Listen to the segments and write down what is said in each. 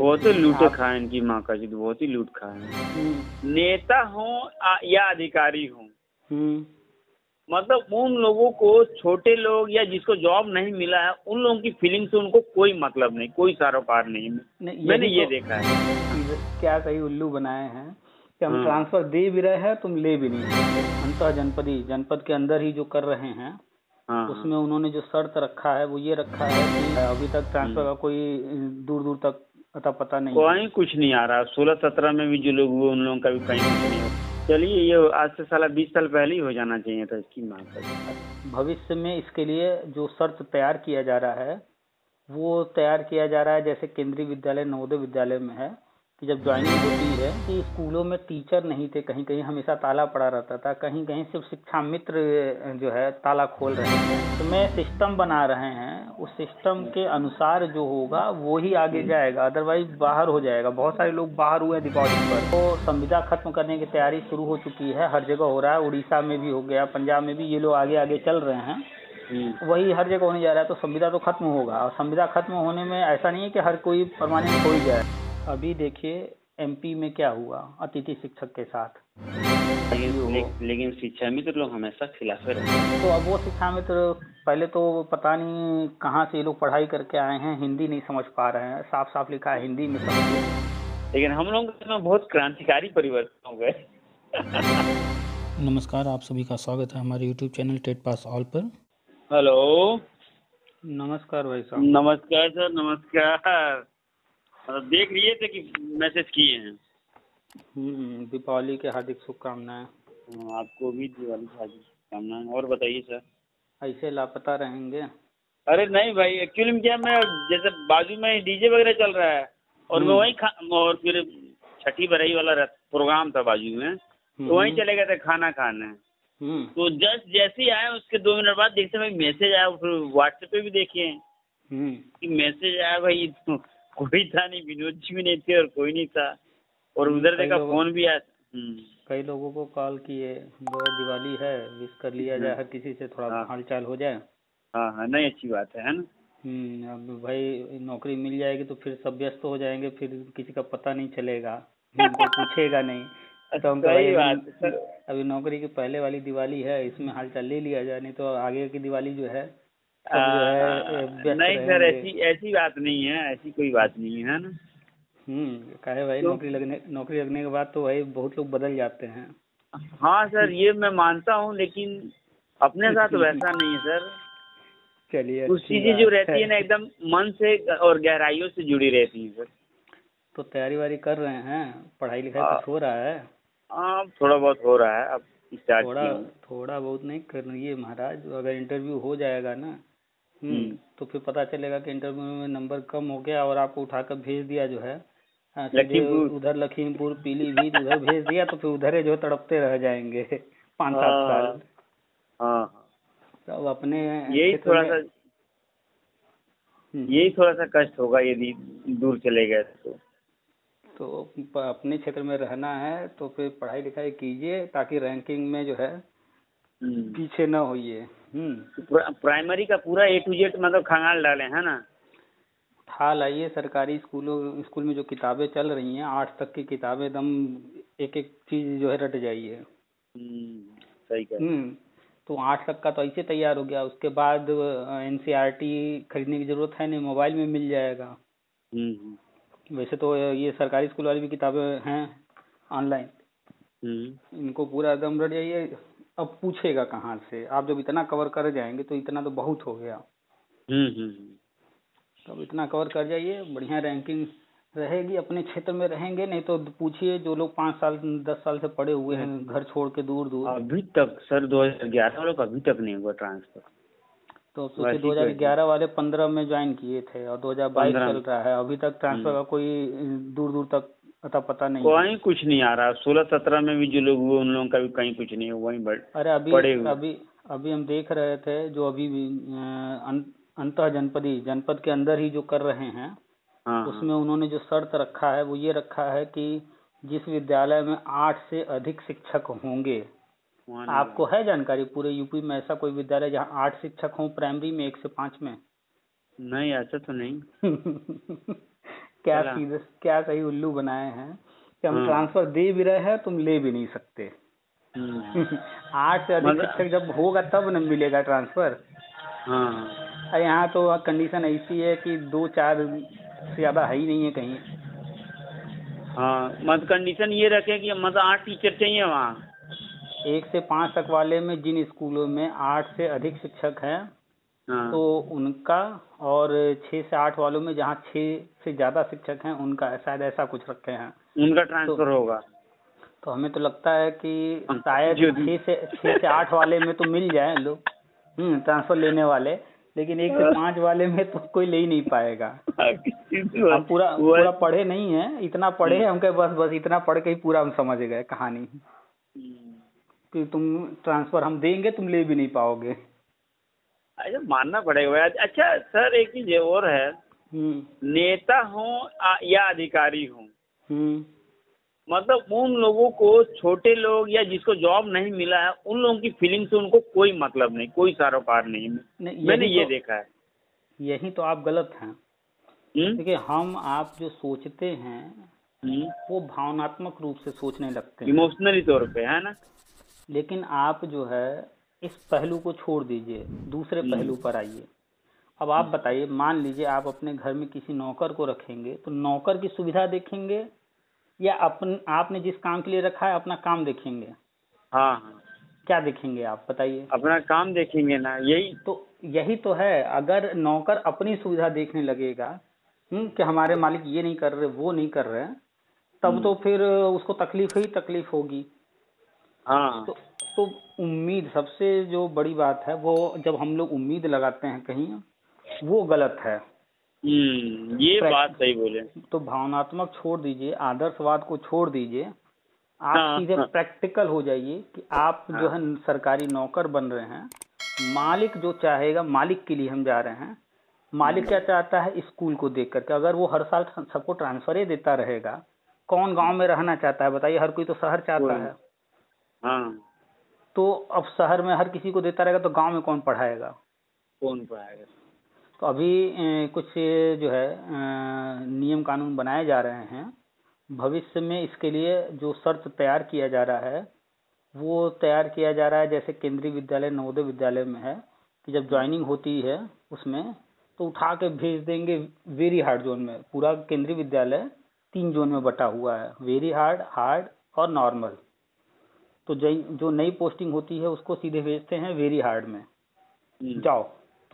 बहुत ही लूटे खाए इनकी माँ का जी, बहुत ही लूट खाए। नेता हो या अधिकारी हो, मतलब उन लोगों को, छोटे लोग या जिसको जॉब नहीं मिला है, उन लोगों की फीलिंग से उनको कोई मतलब नहीं, कोई सरोकार नहीं। मैंने ये देखा है। क्या सही उल्लू बनाए हैं कि हम ट्रांसफर दे भी रहे हैं, तुम ले भी नहीं सकते। अंतः जनपदी, जनपद के अंदर ही जो कर रहे हैं, उसमें उन्होंने जो शर्त रखा है वो ये रखा है कि अभी तक ट्रांसफर का कोई दूर दूर तक अता पता नहीं, कोई कुछ नहीं आ रहा। 16-17 में भी जो लोग हुए उन लोगों का भी कहीं कुछ नहीं हो। चलिए, ये आज से साला 20 साल पहले ही हो जाना चाहिए था इसकी माँ का। भविष्य में इसके लिए जो शर्त तैयार किया जा रहा है वो तैयार किया जा रहा है, जैसे केंद्रीय विद्यालय नवोदय विद्यालय में है कि जब ज्वाइनिंग होती है कि स्कूलों में टीचर नहीं थे, कहीं कहीं हमेशा ताला पड़ा रहता था, कहीं कहीं सिर्फ शिक्षा मित्र जो है ताला खोल रहे हैं। तो मैं सिस्टम बना रहे हैं, उस सिस्टम के अनुसार जो होगा वो ही आगे जाएगा, अदरवाइज बाहर हो जाएगा। बहुत सारे लोग बाहर हुए हैं दीपावली पर। तो संविदा खत्म करने की तैयारी शुरू हो चुकी है, हर जगह हो रहा है, उड़ीसा में भी हो गया, पंजाब में भी, ये लोग आगे आगे चल रहे हैं। वही हर जगह होने जा रहा है। तो संविदा तो खत्म होगा, और संविदा खत्म होने में ऐसा नहीं है कि हर कोई परमानेंट हो ही जाए। अभी देखिए एमपी में क्या हुआ अतिथि शिक्षक के साथ। लेकिन शिक्षा मित्र लोग हमेशा खिलाफ रहे। तो अब वो शिक्षा मित्र पहले तो पता नहीं कहाँ से ये लोग पढ़ाई करके आए हैं, हिंदी नहीं समझ पा रहे हैं, साफ साफ लिखा है हिंदी में सब कुछ। लेकिन हम लोग में बहुत क्रांतिकारी परिवर्तन हो गए। नमस्कार, आप सभी का स्वागत है हमारे YouTube channel TET pass all पर। हेलो, नमस्कार भाई साहब। नमस्कार सर, नमस्कार। देख लिए थे कि मैसेज किए हैं। दीपावली के हार्दिक शुभकामनाएं। आपको भी दिवाली की हार्दिक शुभकामनाएं। और बताइए सर। ऐसे लापता रहेंगे? अरे नहीं भाई, एक्चुअली में क्या, मैं जैसे बाजू में डीजे वगैरह चल रहा है और मैं वहीं और फिर छठी बरई वाला प्रोग्राम था बाजू में, तो वहीं चले गए थे खाना खाने। तो जस्ट जैसे ही आए उसके 2 मिनट बाद देखते भाई मैसेज आया, फिर व्हाट्सएप पे भी देखिए कि मैसेज आया भाई। तो कोई था नहीं, विनोद जी भी नहीं थे और कोई नहीं था, और उधर देखा फोन भी आया। कई लोगों को कॉल किए, दिवाली है, विश कर लिया जाए, हर किसी से थोड़ा हालचाल हो जाए। हाँ, नहीं अच्छी बात है ना। अब भाई नौकरी मिल जाएगी तो फिर सब व्यस्त हो जाएंगे, फिर किसी का पता नहीं चलेगा, कोई पूछेगा नहीं। तो हम भाई अभी नौकरी की पहले वाली दिवाली है, इसमें हालचाल ले लिया जाए, नहीं तो आगे की दिवाली जो है सब जो है नहीं सर, ऐसी बात नहीं है, ऐसी कोई बात नहीं है ना। कहे भाई नौकरी लगने के बाद तो भाई बहुत लोग बदल जाते हैं। हाँ सर, ये मैं मानता हूँ, लेकिन अपने साथ वैसा नहीं है सर। चलिए, कुछ चीजें जो रहती है ना एकदम मन से और गहराइयों से जुड़ी रहती हैं सर। तो तैयारी वारी कर रहे हैं, पढ़ाई लिखाई कुछ हो रहा है? हाँ, थोड़ा बहुत हो रहा है, अब स्टार्ट किया हूं। थोड़ा बहुत नहीं करिए महाराज, अगर इंटरव्यू हो जाएगा ना तो फिर पता चलेगा कि इंटरव्यू में नंबर कम हो गया और आपको उठाकर भेज दिया जो है उधर लखीमपुर, पीलीभीत उधर भेज दिया, तो फिर उधर जो तड़पते रह जाएंगे 5-7 साल। हाँ, तो अपने यही थोड़ा सा कष्ट होगा यदि दूर चले गए तो अपने क्षेत्र में रहना है तो फिर पढ़ाई लिखाई कीजिए, ताकि रैंकिंग में जो है पीछे न होइए। प्राइमरी का पूरा A to Z मतलब खंगाल डाले है ना। हाल आइए सरकारी स्कूल में जो किताबें चल रही हैं, 8 तक की किताबें, एकदम एक एक चीज जो है रट जाइए। सही कह। तो 8 तक का तो ऐसे तैयार हो गया, उसके बाद NCERT खरीदने की जरूरत है नहीं, मोबाइल में मिल जाएगा। वैसे तो ये सरकारी स्कूल वाली भी किताबें हैं ऑनलाइन, इनको पूरा एकदम रट जाइए। अब पूछेगा कहाँ से, आप जब इतना कवर कर जाएंगे तो इतना तो बहुत हो गया। तब इतना कवर कर जाइए, बढ़िया रैंकिंग रहेगी, अपने क्षेत्र में रहेंगे। नहीं तो पूछिए जो लोग 5 साल 10 साल से पढ़े हुए हैं घर छोड़ के दूर दूर, अभी तक सर 2011 वालों का अभी तक नहीं हुआ ट्रांसफर। तो सोचिए 2011 वाले 15 में ज्वाइन किए थे और 2022 चल रहा है, अभी तक ट्रांसफर का कोई दूर दूर तक अता पता नहीं, कोई कुछ नहीं आ रहा। 16-17 में भी जो लोग हुए उन लोगों का भी कहीं कुछ नहीं हुआ, वहीं अरे अभी हम देख रहे थे जो अभी अंतः जनपद के अंदर ही जो कर रहे हैं, उसमें उन्होंने जो शर्त रखा है वो ये रखा है कि जिस विद्यालय में 8 से अधिक शिक्षक होंगे, आपको है जानकारी पूरे यूपी में ऐसा कोई विद्यालय जहाँ 8 शिक्षक हों प्राइमरी में, 1 से 5 में? नहीं, ऐसा तो नहीं। क्या सही उल्लू बनाए हैं कि हम ट्रांसफर दे भी रहे हैं, तुम ले भी नहीं सकते। 8 से अधिक शिक्षक जब होगा तब न मिलेगा ट्रांसफर। हाँ, यहाँ तो कंडीशन ऐसी है कि 2-4 से ज्यादा है ही नहीं है कहीं। हाँ, मतलब कंडीशन ये रखे कि मतलब 8 टीचर चाहिए वहाँ। 1 से 5 तक वाले में जिन स्कूलों में 8 से अधिक शिक्षक हैं हाँ, तो उनका, और 6 से 8 वालों में जहाँ 6 से ज्यादा शिक्षक हैं उनका, शायद ऐसा कुछ रखे हैं। उनका ट्रांसफर होगा। तो हमें तो लगता है कि शायद 6 से 8 वाले में तो मिल जाए लोग ट्रांसफर लेने वाले, लेकिन 1 से 5 वाले में तो कोई ले ही नहीं पाएगा। हम पूरा पढ़े नहीं है, इतना पढ़े हैं हम कहे बस इतना पढ़ के ही पूरा हम समझ गए कहानी कि तुम ट्रांसफर हम देंगे, तुम ले भी नहीं पाओगे। अच्छा, मानना पड़ेगा यार। अच्छा सर, एक चीज और है, नेता हो या अधिकारी हो, मतलब उन लोगों को, छोटे लोग या जिसको जॉब नहीं मिला है, उन लोगों की फीलिंग से उनको कोई मतलब नहीं, कोई सरोकार नहीं। मैंने ये देखा है। यही तो आप गलत हैं। देखिए, हम आप जो सोचते हैं वो भावनात्मक रूप से सोचने लगते हैं, इमोशनली तौर पे, है ना। लेकिन आप जो है इस पहलू को छोड़ दीजिए, दूसरे पहलू पर आइए। अब आप बताइए, मान लीजिए आप अपने घर में किसी नौकर को रखेंगे तो नौकर की सुविधा देखेंगे या आपने जिस काम के लिए रखा है अपना काम देखेंगे? हाँ, क्या देखेंगे आप बताइए? अपना काम देखेंगे ना। यही तो है। अगर नौकर अपनी सुविधा देखने लगेगा कि हमारे मालिक ये नहीं कर रहे, वो नहीं कर रहे, तब तो फिर उसको तकलीफ ही तकलीफ होगी। हाँ, तो उम्मीद, सबसे जो बड़ी बात है वो, जब हम लोग उम्मीद लगाते हैं कहीं, वो गलत है। ये बात सही बोले। तो भावनात्मक छोड़ दीजिए, आदर्शवाद को छोड़ दीजिए, आप सीधे प्रैक्टिकल हो जाइए कि आप जो है सरकारी नौकर बन रहे हैं। मालिक जो चाहेगा, मालिक के लिए हम जा रहे हैं। मालिक क्या चाहता है स्कूल को देख करके। अगर वो हर साल सबको ट्रांसफर ही देता रहेगा, कौन गांव में रहना चाहता है बताइए? हर कोई तो शहर चाहता है। हाँ, तो अब शहर में हर किसी को देता रहेगा तो गांव में कौन पढ़ाएगा? तो अभी कुछ जो है नियम कानून बनाए जा रहे हैं। भविष्य में इसके लिए जो शर्त तैयार किया जा रहा है वो तैयार किया जा रहा है, जैसे केंद्रीय विद्यालय नवोदय विद्यालय में है कि जब ज्वाइनिंग होती है उसमें तो उठा के भेज देंगे वेरी हार्ड जोन में। पूरा केंद्रीय विद्यालय 3 जोन में बटा हुआ है, वेरी हार्ड, हार्ड और नॉर्मल। तो जो नई पोस्टिंग होती है उसको सीधे भेजते हैं वेरी हार्ड में। जाओ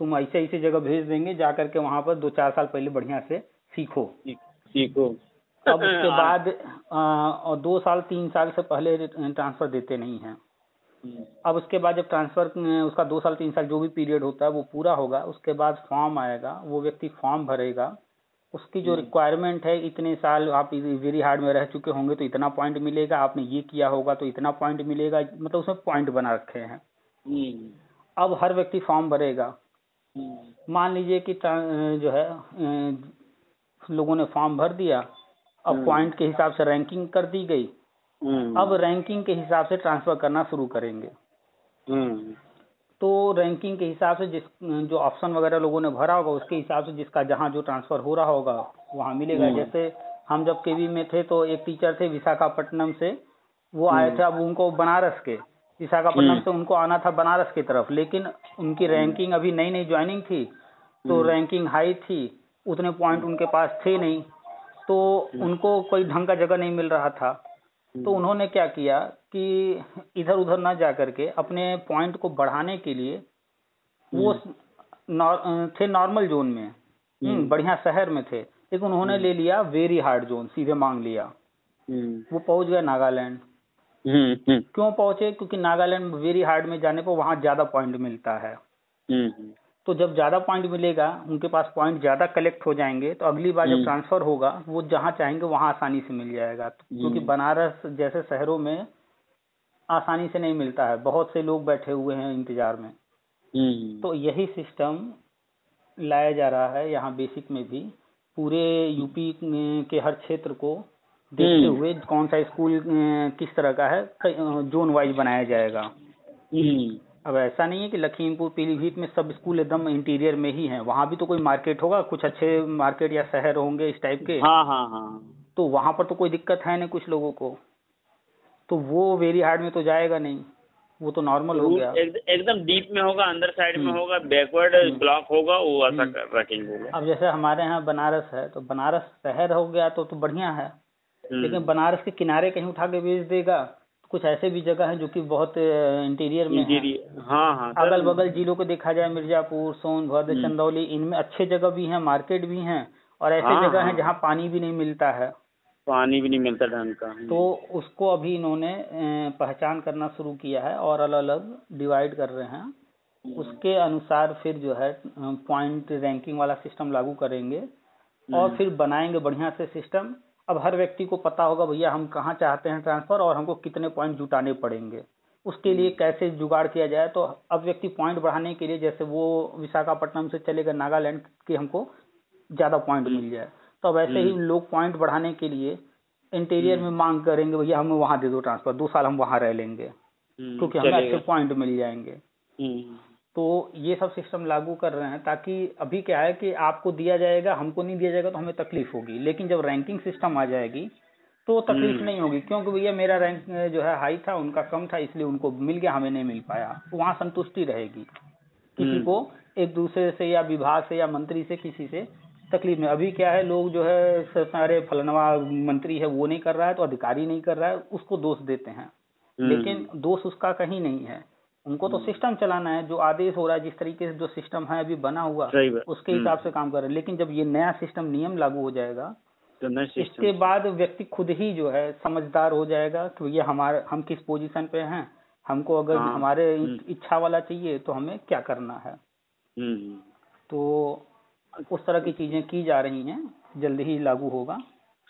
तुम ऐसे ऐसे जगह भेज देंगे, जा करके वहां पर 2-4 साल पहले बढ़िया से सीखो। अब उसके बाद और 2 साल 3 साल से पहले ट्रांसफर देते नहीं हैं। अब उसके बाद जब ट्रांसफर उसका 2 साल 3 साल जो भी पीरियड होता है वो पूरा होगा, उसके बाद फॉर्म आएगा, वो व्यक्ति फॉर्म भरेगा। उसकी जो रिक्वायरमेंट है, इतने साल आप वेरी हार्ड में रह चुके होंगे तो इतना पॉइंट मिलेगा, आपने ये किया होगा तो इतना पॉइंट मिलेगा, मतलब उसमें पॉइंट बना रखे हैं। अब हर व्यक्ति फॉर्म भरेगा। मान लीजिए कि जो है लोगों ने फॉर्म भर दिया, अब पॉइंट के हिसाब से रैंकिंग कर दी गई। अब रैंकिंग के हिसाब से ट्रांसफर करना शुरू करेंगे। तो रैंकिंग के हिसाब से जो ऑप्शन वगैरह लोगों ने भरा होगा उसके हिसाब से जिसका जहाँ जो ट्रांसफर हो रहा होगा वहाँ मिलेगा। जैसे हम जब केवी में थे तो एक टीचर थे विशाखापट्टनम से, वो आए थे। अब उनको बनारस के, विशाखापट्टनम से उनको आना था बनारस की तरफ, लेकिन उनकी रैंकिंग अभी नई नई ज्वाइनिंग थी तो रैंकिंग हाई थी, उतने पॉइंट उनके पास थे नहीं, तो उनको कोई ढंग का जगह नहीं मिल रहा था। तो उन्होंने क्या किया कि इधर उधर ना जा करके अपने पॉइंट को बढ़ाने के लिए वो थे नॉर्मल जोन में, बढ़िया शहर में थे, लेकिन उन्होंने ले लिया वेरी हार्ड जोन, सीधे मांग लिया। वो पहुंच गए नागालैंड। क्यों पहुंचे? क्योंकि नागालैंड में वेरी हार्ड में जाने पर वहां ज्यादा पॉइंट मिलता है। तो जब ज्यादा पॉइंट मिलेगा, उनके पास पॉइंट ज्यादा कलेक्ट हो जाएंगे, तो अगली बार जब ट्रांसफर होगा वो जहां चाहेंगे वहां आसानी से मिल जाएगा। क्योंकि बनारस जैसे शहरों में आसानी से नहीं मिलता है, बहुत से लोग बैठे हुए हैं इंतजार में। तो यही सिस्टम लाया जा रहा है यहाँ बेसिक में भी, पूरे यूपी के हर क्षेत्र को देखते हुए कौन सा स्कूल किस तरह का है, जोन वाइज बनाया जाएगा। अब ऐसा नहीं है कि लखीमपुर पीलीभीत में सब स्कूल एकदम इंटीरियर में ही हैं, वहाँ भी तो कोई मार्केट होगा, कुछ अच्छे मार्केट या शहर होंगे इस टाइप के। हाँ हाँ हाँ। तो वहाँ पर तो कोई दिक्कत है नहीं कुछ लोगों को, तो वो वेरी हार्ड में तो जाएगा नहीं, वो तो नॉर्मल हो गया। एकदम डीप में होगा, अंदर साइड में होगा, बैकवर्ड ब्लॉक होगा, वो ऐसा रखेंगे। अब जैसे हमारे यहाँ बनारस है, तो बनारस शहर हो गया तो बढ़िया है, लेकिन बनारस के किनारे कहीं उठा के बेच देगा। कुछ ऐसे भी जगह हैं जो कि बहुत इंटीरियर में है। हाँ हाँ। अगल बगल जिलों को देखा जाए, मिर्जापुर, सोनभद्र, चंदौली, इनमें अच्छे जगह भी हैं, मार्केट भी हैं, और ऐसे जगह हैं जहाँ पानी भी नहीं मिलता है, पानी भी नहीं मिलता ढंग का। तो उसको अभी इन्होंने पहचान करना शुरू किया है और अलग अलग डिवाइड कर रहे हैं। उसके अनुसार फिर जो है पॉइंट रैंकिंग वाला सिस्टम लागू करेंगे और फिर बनाएंगे बढ़िया से सिस्टम। अब हर व्यक्ति को पता होगा भैया हम कहाँ चाहते हैं ट्रांसफर और हमको कितने पॉइंट जुटाने पड़ेंगे, उसके लिए कैसे जुगाड़ किया जाए। तो अब व्यक्ति पॉइंट बढ़ाने के लिए, जैसे वो विशाखापट्टनम से चलेगा नागालैंड के, हमको ज़्यादा पॉइंट मिल जाए, तो अब ऐसे ही लोग पॉइंट बढ़ाने के लिए इंटीरियर में मांग करेंगे, भैया हमें वहाँ दे दो ट्रांसफर, 2 साल हम वहाँ रह लेंगे क्योंकि हमें अच्छे पॉइंट मिल जाएंगे। तो ये सब सिस्टम लागू कर रहे हैं, ताकि अभी क्या है कि आपको दिया जाएगा, हमको नहीं दिया जाएगा तो हमें तकलीफ होगी, लेकिन जब रैंकिंग सिस्टम आ जाएगी तो तकलीफ नहीं होगी, क्योंकि भैया मेरा रैंक जो है हाई था, उनका कम था, इसलिए उनको मिल गया, हमें नहीं मिल पाया, तो वहाँ संतुष्टि रहेगी। किसी को एक दूसरे से या विभाग से या मंत्री से किसी से तकलीफ में। अभी क्या है, लोग जो है सारे फलनवा मंत्री है वो नहीं कर रहा है तो अधिकारी नहीं कर रहा है, उसको दोष देते हैं, लेकिन दोष उसका कहीं नहीं है, उनको तो सिस्टम चलाना है, जो आदेश हो रहा है, जिस तरीके से जो सिस्टम है अभी बना हुआ उसके हिसाब से काम कर रहे हैं। लेकिन जब ये नया सिस्टम नियम लागू हो जाएगा तो इसके बाद व्यक्ति खुद ही जो है समझदार हो जाएगा कि ये हम किस पोजीशन पे हैं, हमको अगर हमारे इच्छा वाला चाहिए तो हमें क्या करना है। तो उस तरह की चीजें की जा रही हैं, जल्दी ही लागू होगा।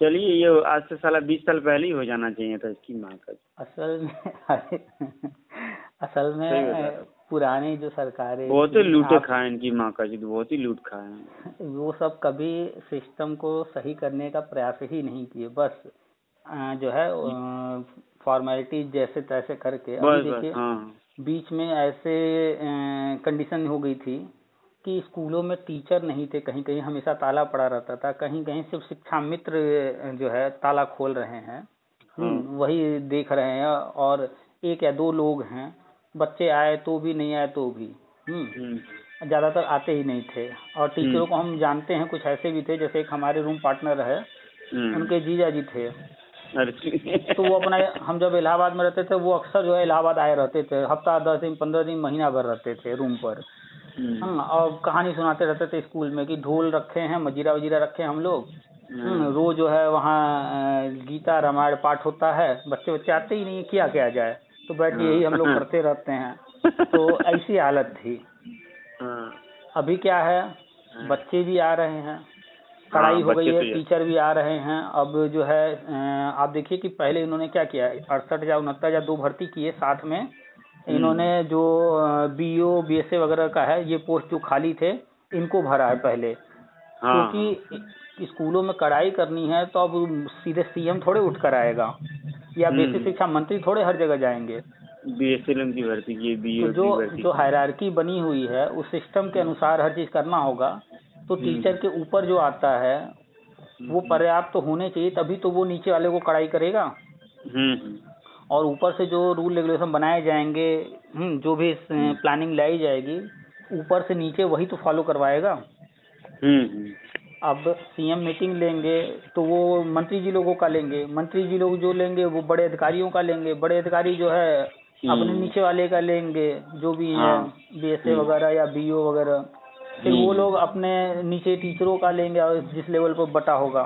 चलिए, ये आज से साला 20 साल पहले ही हो जाना चाहिए था इसकी मांग का। असल में पुरानी जो सरकारें बहुत ही लूटे खाए इनकी माँ का जी, बहुत ही लूट खाए। वो सब कभी सिस्टम को सही करने का प्रयास ही नहीं किए, बस जो है फॉर्मेलिटी जैसे तैसे करके। अभी देखिए बीच में ऐसे कंडीशन हो गई थी कि स्कूलों में टीचर नहीं थे, कहीं कहीं हमेशा ताला पड़ा रहता था, कहीं कहीं सिर्फ शिक्षा मित्र जो है ताला खोल रहे हैं, वही देख रहे हैं, और 1 या 2 लोग हैं, बच्चे आए तो भी नहीं आए तो भी ज्यादातर आते ही नहीं थे। और टीचरों को हम जानते हैं, कुछ ऐसे भी थे, जैसे एक हमारे रूम पार्टनर है, उनके जीजा जी थे, तो वो अपना, हम जब इलाहाबाद में रहते थे वो अक्सर जो है इलाहाबाद आए रहते थे, हफ्ता 10 दिन 15 दिन महीना भर रहते थे रूम पर। और कहानी सुनाते रहते थे स्कूल में कि ढोल रखे हैं, मजीरा वजीरा रखे हैं हम लोग, रोज जो है वहाँ गीता रामायण पाठ होता है, बच्चे आते ही नहीं है, किया क्या जाए, तो बैठ के यही हम लोग करते रहते हैं। तो ऐसी हालत थी। अभी क्या है, बच्चे भी आ रहे हैं, पढ़ाई हो गई है, टीचर भी आ रहे हैं। अब जो है आप देखिए कि पहले इन्होंने क्या किया, 68 या 69 या 2 भर्ती किए, साथ में इन्होंने जो BO BSA वगैरह का है, ये पोस्ट जो खाली थे इनको भरा है पहले, क्योंकि स्कूलों में कड़ाई करनी है तो अब सीधे CM थोड़े उठ कर आएगा, या बेसिक शिक्षा मंत्री थोड़े हर जगह जाएंगे। BSLM की भर्ती की, BO तो जो हायरार्की बनी हुई है उस सिस्टम के अनुसार हर चीज करना होगा। तो टीचर के ऊपर जो आता है वो पर्याप्त तो होने चाहिए, तभी तो वो नीचे वाले को कड़ाई करेगा। और ऊपर से जो रूल रेगुलेशन बनाए जाएंगे, जो भी प्लानिंग लाई जाएगी, ऊपर से नीचे वही तो फॉलो करवाएगा। अब CM मीटिंग लेंगे तो वो मंत्री जी लोगों का लेंगे, मंत्री जी लोग जो लेंगे वो बड़े अधिकारियों का लेंगे, बड़े अधिकारी जो है अपने नीचे वाले का लेंगे, जो भी है BSA वगैरह या BO वगैरह, फिर वो लोग अपने नीचे टीचरों का लेंगे और जिस लेवल पर बटा होगा,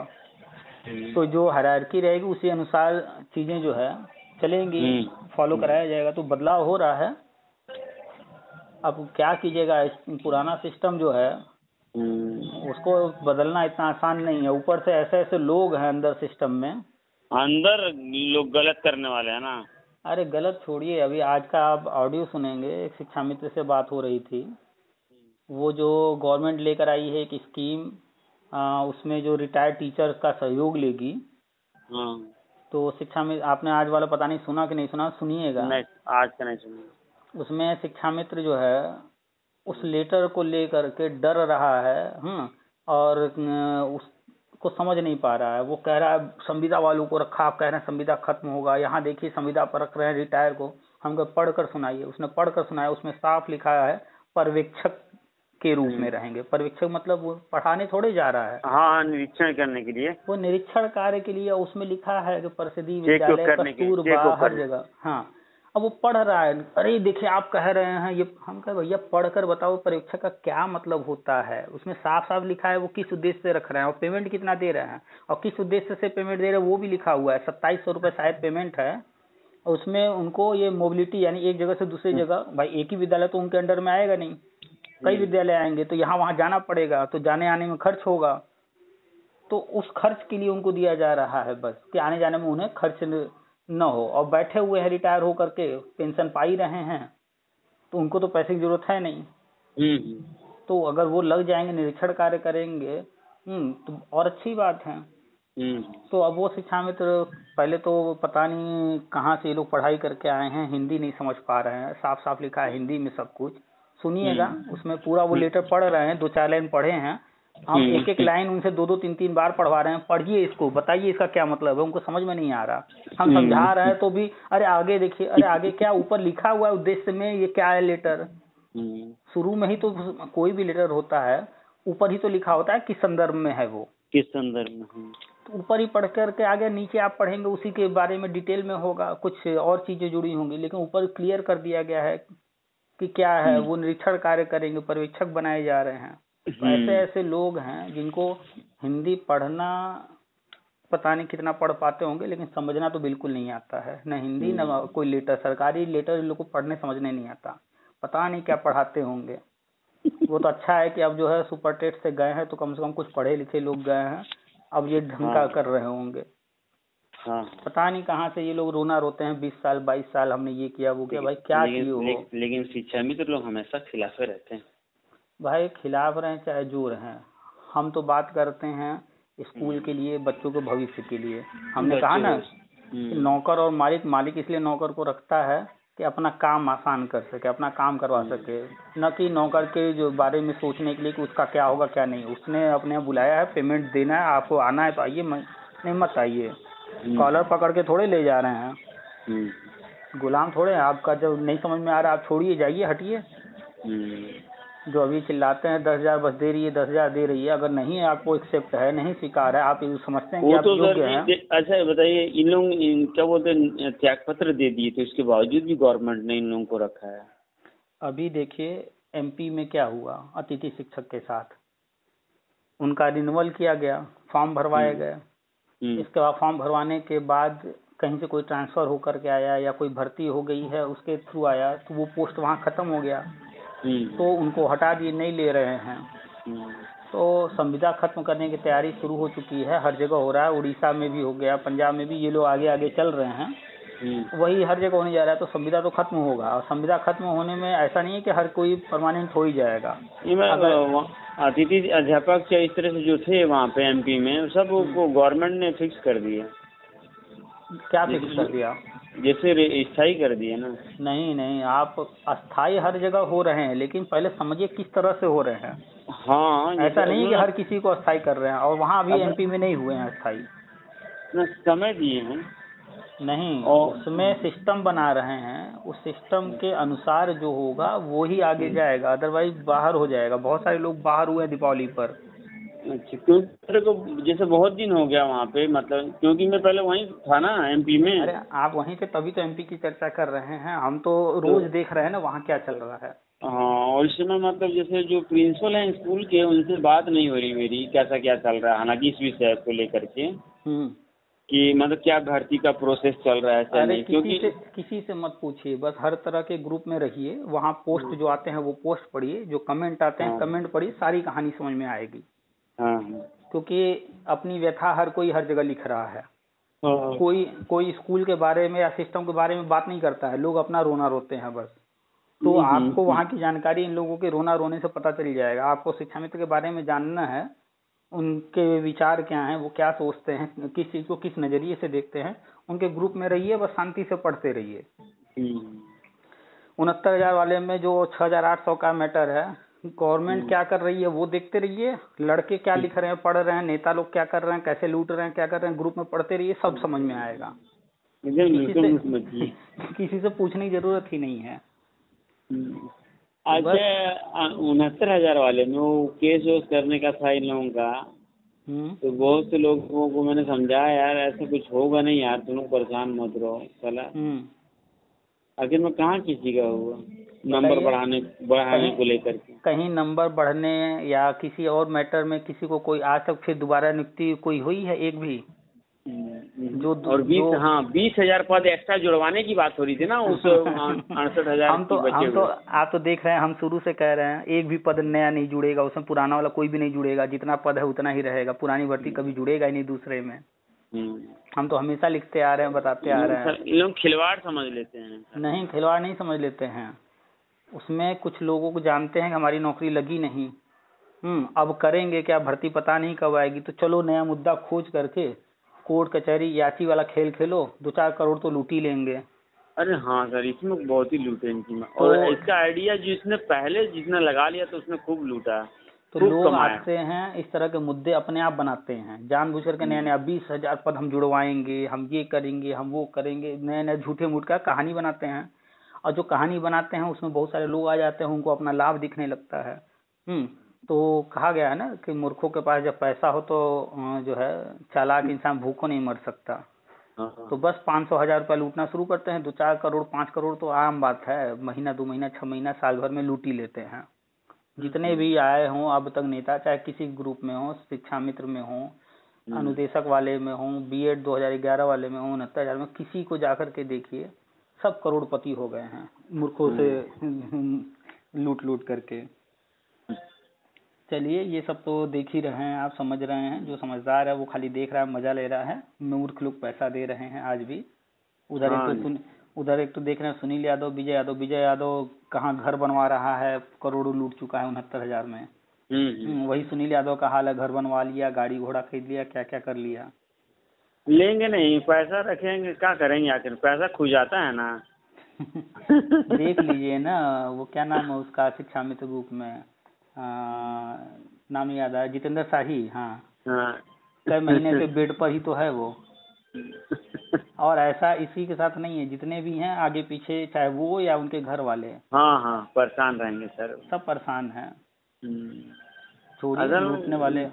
तो जो हायरार्की रहेगी उसी अनुसार चीजें जो है चलेंगी, फॉलो कराया जाएगा। तो बदलाव हो रहा है। अब क्या कीजिएगा, पुराना सिस्टम जो है उसको बदलना इतना आसान नहीं है, ऊपर से ऐसे ऐसे लोग हैं अंदर सिस्टम में, अंदर लोग गलत करने वाले हैं ना। अरे गलत छोड़िए, अभी आज का आप ऑडियो सुनेंगे, एक शिक्षा मित्र से बात हो रही थी, वो जो गवर्नमेंट लेकर आई है एक स्कीम, उसमें जो रिटायर्ड टीचर्स का सहयोग लेगी। तो शिक्षा में आपने आज वाला पता नहीं सुना कि नहीं सुना, सुनिएगा। नहीं, आज का नहीं सुना। उसमें शिक्षा मित्र जो है उस लेटर को लेकर के डर रहा है। और उसको समझ नहीं पा रहा है। वो कह रहा है संविदा वालों को रखा, आप कह रहे हैं संविदा खत्म होगा, यहाँ देखिए संविदा पर रख रहे हैं रिटायर को। हमको पढ़कर सुनाइए। उसने पढ़कर सुनाया, उसमें साफ लिखा है पर्यवेक्षक के रूप में रहेंगे। पर्यवेक्षक मतलब वो पढ़ाने थोड़े जा रहा है। हाँ, निरीक्षण करने के लिए, वो निरीक्षण कार्य के लिए। उसमें लिखा है कि परिषदीय विद्यालय कस्तूरबा हर जगह। हाँ, अब वो पढ़ रहा है, अरे देखिए आप कह रहे हैं ये। हम कहे भैया पढ़कर बताओ पर्यवेक्षक का क्या मतलब होता है। उसमें साफ साफ लिखा है वो किस उद्देश्य से रख रहे हैं और पेमेंट कितना दे रहे हैं और किस उद्देश्य से पेमेंट दे रहे हैं वो भी लिखा हुआ है। 2700 रुपये शायद पेमेंट है। और उसमें उनको ये मोबिलिटी यानी एक जगह से दूसरी जगह, भाई एक ही विद्यालय तो उनके अंडर में आएगा नहीं, कई विद्यालय आएंगे तो यहाँ वहाँ जाना पड़ेगा, तो जाने आने में खर्च होगा। तो उस खर्च के लिए उनको दिया जा रहा है बस, कि आने जाने में उन्हें खर्च न हो। और बैठे हुए हैं रिटायर होकर के, पेंशन पा ही रहे हैं, तो उनको तो पैसे की जरूरत है नहीं। तो अगर वो लग जाएंगे, निरीक्षण कार्य करेंगे, तो और अच्छी बात है। तो अब वो शिक्षा मित्र पहले तो पता नहीं कहाँ से ये लोग पढ़ाई करके आए हैं, हिंदी नहीं समझ पा रहे हैं। साफ साफ लिखा है हिंदी में सब कुछ। सुनिएगा, उसमें पूरा वो लेटर पढ़ रहे हैं, 2-4 लाइन पढ़े हैं। हम एक एक लाइन उनसे 2-2, 3-3 बार पढ़वा रहे हैं, पढ़िए इसको, बताइए इसका क्या मतलब है। उनको समझ में नहीं आ रहा। हम समझा रहे हैं तो भी अरे आगे देखिए, अरे आगे क्या ऊपर लिखा हुआ है उद्देश्य में, ये क्या है लेटर। शुरू में ही तो कोई भी लेटर होता है ऊपर ही तो लिखा होता है किस संदर्भ में है, वो किस संदर्भ में। तो ऊपर ही पढ़ करके आगे नीचे आप पढ़ेंगे उसी के बारे में डिटेल में होगा, कुछ और चीजें जुड़ी होंगी, लेकिन ऊपर क्लियर कर दिया गया है कि क्या है। वो निरीक्षण कार्य करेंगे, पर्यवेक्षक बनाए जा रहे हैं। तो ऐसे ऐसे लोग हैं जिनको हिंदी पढ़ना पता नहीं कितना पढ़ पाते होंगे, लेकिन समझना तो बिल्कुल नहीं आता है। न हिंदी न कोई लेटर, सरकारी लेटर इन लोग को पढ़ने समझने नहीं आता। पता नहीं क्या पढ़ाते होंगे। वो तो अच्छा है कि अब जो है सुपर टेट से गए हैं तो कम से कम कुछ पढ़े लिखे लोग गए हैं, अब ये ढंग का कर रहे होंगे। पता नहीं कहाँ से ये लोग रोना रोते हैं 20 साल 22 साल हमने ये किया वो किया। भाई क्या किए हो। लेकिन शिक्षा में तो लोग हमेशा खिलाफ रहते हैं भाई, खिलाफ रहें चाहे जो रहें। हम तो बात करते हैं स्कूल के लिए, बच्चों के भविष्य के लिए। हमने कहा ना कि नौकर और मालिक इसलिए नौकर को रखता है कि अपना काम आसान कर सके, अपना काम करवा सके, न कि नौकर के जो बारे में सोचने के लिए कि उसका क्या होगा क्या नहीं। उसने अपने बुलाया है, पेमेंट देना है, आपको आना है तो आइए, नहीं मत आइए। कॉलर पकड़ के थोड़े ले जा रहे हैं, गुलाम थोड़े हैं। आपका जब नहीं समझ में आ रहा आप छोड़िए, जाइए, हटिए। जो अभी चिल्लाते हैं 10,000 बस दे रही है, 10,000 दे रही है, अगर नहीं है आपको एक्सेप्ट है, नहीं स्वीकार है, आप समझते हैं कि आप योग्य हैं। अच्छा बताइए, इन लोग क्या बोलते हैं त्याग पत्र दे दिए तो इसके बावजूद भी गवर्नमेंट ने इन लोगों को रखा है। अभी देखिए एमपी में क्या हुआ अतिथि शिक्षक के साथ, उनका रिन्यूअल किया गया, फॉर्म भरवाए गए। इसके बाद फॉर्म भरवाने के बाद कहीं से कोई ट्रांसफर होकर के आया या कोई भर्ती हो गई है उसके थ्रू आया, तो वो पोस्ट वहाँ खत्म हो गया, तो उनको हटा दिए, नहीं ले रहे हैं। तो संविदा खत्म करने की तैयारी शुरू हो चुकी है, हर जगह हो रहा है। उड़ीसा में भी हो गया, पंजाब में भी, ये लोग आगे आगे चल रहे हैं। वही हर जगह होने जा रहा है। तो संविदा तो खत्म होगा, और संविदा खत्म होने में ऐसा नहीं है कि हर कोई परमानेंट हो ही जाएगा। अतिथि अध्यापक इस तरह से जो थे वहाँ पे एमपी में, सब गवर्नमेंट ने फिक्स कर दिया। क्या फिक्स कर दिया? जैसे स्थायी कर दिया ना। नहीं, आप अस्थाई हर जगह हो रहे हैं, लेकिन पहले समझिए किस तरह से हो रहे हैं। हाँ, ऐसा नहीं कि हर किसी को अस्थाई कर रहे हैं, और वहाँ अभी एमपी में नहीं हुए हैं अस्थाई। समय दिए हैं नहीं, उसमें सिस्टम बना रहे हैं, उस सिस्टम के अनुसार जो होगा वो ही आगे जाएगा, अदरवाइज बाहर हो जाएगा। बहुत सारे लोग बाहर हुए दीपावली पर। अच्छा, क्योंकि को जैसे बहुत दिन हो गया वहाँ पे, मतलब क्योंकि मैं पहले वहीं था ना एमपी में। अरे आप वहीं थे तभी तो एमपी की चर्चा कर रहे हैं, हम तो रोज देख रहे हैं ना वहाँ क्या चल रहा है। हाँ, और इस समय मतलब जैसे जो प्रिंसिपल हैं स्कूल के, उनसे बात नहीं हो रही मेरी, कैसा क्या चल रहा है, हालांकि इस विषय को लेकर के कि मतलब क्या भर्ती का प्रोसेस चल रहा है। अरे किसी से मत पूछिए, बस हर तरह के ग्रुप में रहिए, वहाँ पोस्ट जो आते हैं वो पोस्ट पढ़िए, जो कमेंट आते हैं कमेंट पढ़िए, सारी कहानी समझ में आएगी। क्योंकि अपनी व्यथा हर कोई हर जगह लिख रहा है। कोई स्कूल के बारे में या सिस्टम के बारे में बात नहीं करता है, लोग अपना रोना रोते हैं बस। तो आपको वहाँ की जानकारी इन लोगों के रोना रोने से पता चल जाएगा। आपको शिक्षा मित्र के बारे में जानना है, उनके विचार क्या हैं, वो क्या सोचते हैं, किस चीज को किस नजरिए से देखते हैं, उनके ग्रुप में रहिए, बस शांति से पढ़ते रहिए। 69,000 वाले में जो 6,800 का मैटर है, गवर्नमेंट क्या कर रही है वो देखते रहिए, लड़के क्या लिख रहे हैं, पढ़ रहे हैं, नेता लोग क्या कर रहे हैं, कैसे लूट रहे हैं, क्या कर रहे हैं, ग्रुप में पढ़ते रहिए, सब समझ में आएगा। किसी से पूछने की जरूरत ही नहीं है। अच्छा 69,000 वाले में वो केस वेस करने का था इन लोगों का, तो बहुत से लोगों को मैंने समझाया यार ऐसा कुछ होगा नहीं यार, तुम लोग परेशान मत रहो साला। आखिर में कहाँ किसी का हुआ नंबर बढ़ाने को लेकर के, कहीं नंबर बढ़ने या किसी और मैटर में किसी को कोई आज तक फिर दोबारा नियुक्ति कोई हुई है एक भी? जो और 20,000 पद एक्स्ट्रा जुड़वाने की बात हो रही थी ना उस 68,000। हम तो आप तो देख रहे हैं, हम शुरू से कह रहे हैं एक भी पद नया नहीं जुड़ेगा, उसमें पुराना वाला कोई भी नहीं जुड़ेगा, जितना पद है उतना ही रहेगा, पुरानी भर्ती कभी जुड़ेगा ही नहीं दूसरे में। हम तो हमेशा लिखते आ रहे हैं, बताते आ रहे हैं। लोग खिलवाड़ समझ लेते हैं। नहीं, खिलवाड़ नहीं समझ लेते हैं, उसमें कुछ लोगों को जानते हैं कि हमारी नौकरी लगी नहीं, अब करेंगे क्या, भर्ती पता नहीं कब आएगी, तो चलो नया मुद्दा खोज करके कोर्ट कचहरी याची वाला खेल खेलो, 2-4 करोड़ तो लूट ही लेंगे। अरे हाँ सर, इसमें बहुत ही लूटे इनकी। और इसका आइडिया जिसने पहले जिसने लगा लिया तो उसने खूब लूटा। तो लोग आते हैं इस तरह के मुद्दे अपने आप बनाते हैं जानबूझ करके, नया नया 20,000 पद हम जुड़वाएंगे, हम ये करेंगे, हम वो करेंगे, नए नए झूठे मूठ का कहानी बनाते हैं। और जो कहानी बनाते हैं उसमें बहुत सारे लोग आ जाते हैं, उनको अपना लाभ दिखने लगता है। तो कहा गया है ना कि मूर्खों के पास जब पैसा हो तो जो है चालाक इंसान भूखों नहीं मर सकता। तो बस 500,000 रुपया लूटना शुरू करते हैं, 2-4 करोड़ 5 करोड़ तो आम बात है, महीना 2 महीना 6 महीना साल भर में लूट ही लेते हैं। जितने भी आए हों अब तक नेता, चाहे किसी ग्रुप में हो, शिक्षा मित्र में हो, अनुदेशक वाले में हो, बीएड 2011 वाले में हो, 69,000 में, किसी को जाकर के देखिए, सब करोड़पति हो गए हैं मूर्खों से लूट लूट करके। चलिए ये सब तो देख ही रहे हैं, आप समझ रहे हैं, जो समझदार है वो खाली देख रहा है, मजा ले रहा है, मूर्ख लोग पैसा दे रहे हैं आज भी। उधर एक तो देख रहे हैं सुनील यादव, विजय यादव कहाँ घर बनवा रहा है, करोड़ों लूट चुका है 69,000 में। वही सुनील यादव का हाल है, घर बनवा लिया, गाड़ी घोड़ा खरीद लिया, क्या क्या कर लिया। लेंगे नहीं, पैसा रखेंगे, क्या करेंगे, आखिर पैसा खो जाता है ना। देख लीजिए ना, वो क्या नाम है उसका शिक्षा मित्र ग्रुप में, नाम याद आया, जितेंद्र शाही। हाँ, कई महीने से बेड पर ही तो है वो। और ऐसा इसी के साथ नहीं है, जितने भी हैं आगे पीछे, चाहे वो या उनके घर वाले, हाँ परेशान रहेंगे सर, सब परेशान हैं। चोरी लूटने वाले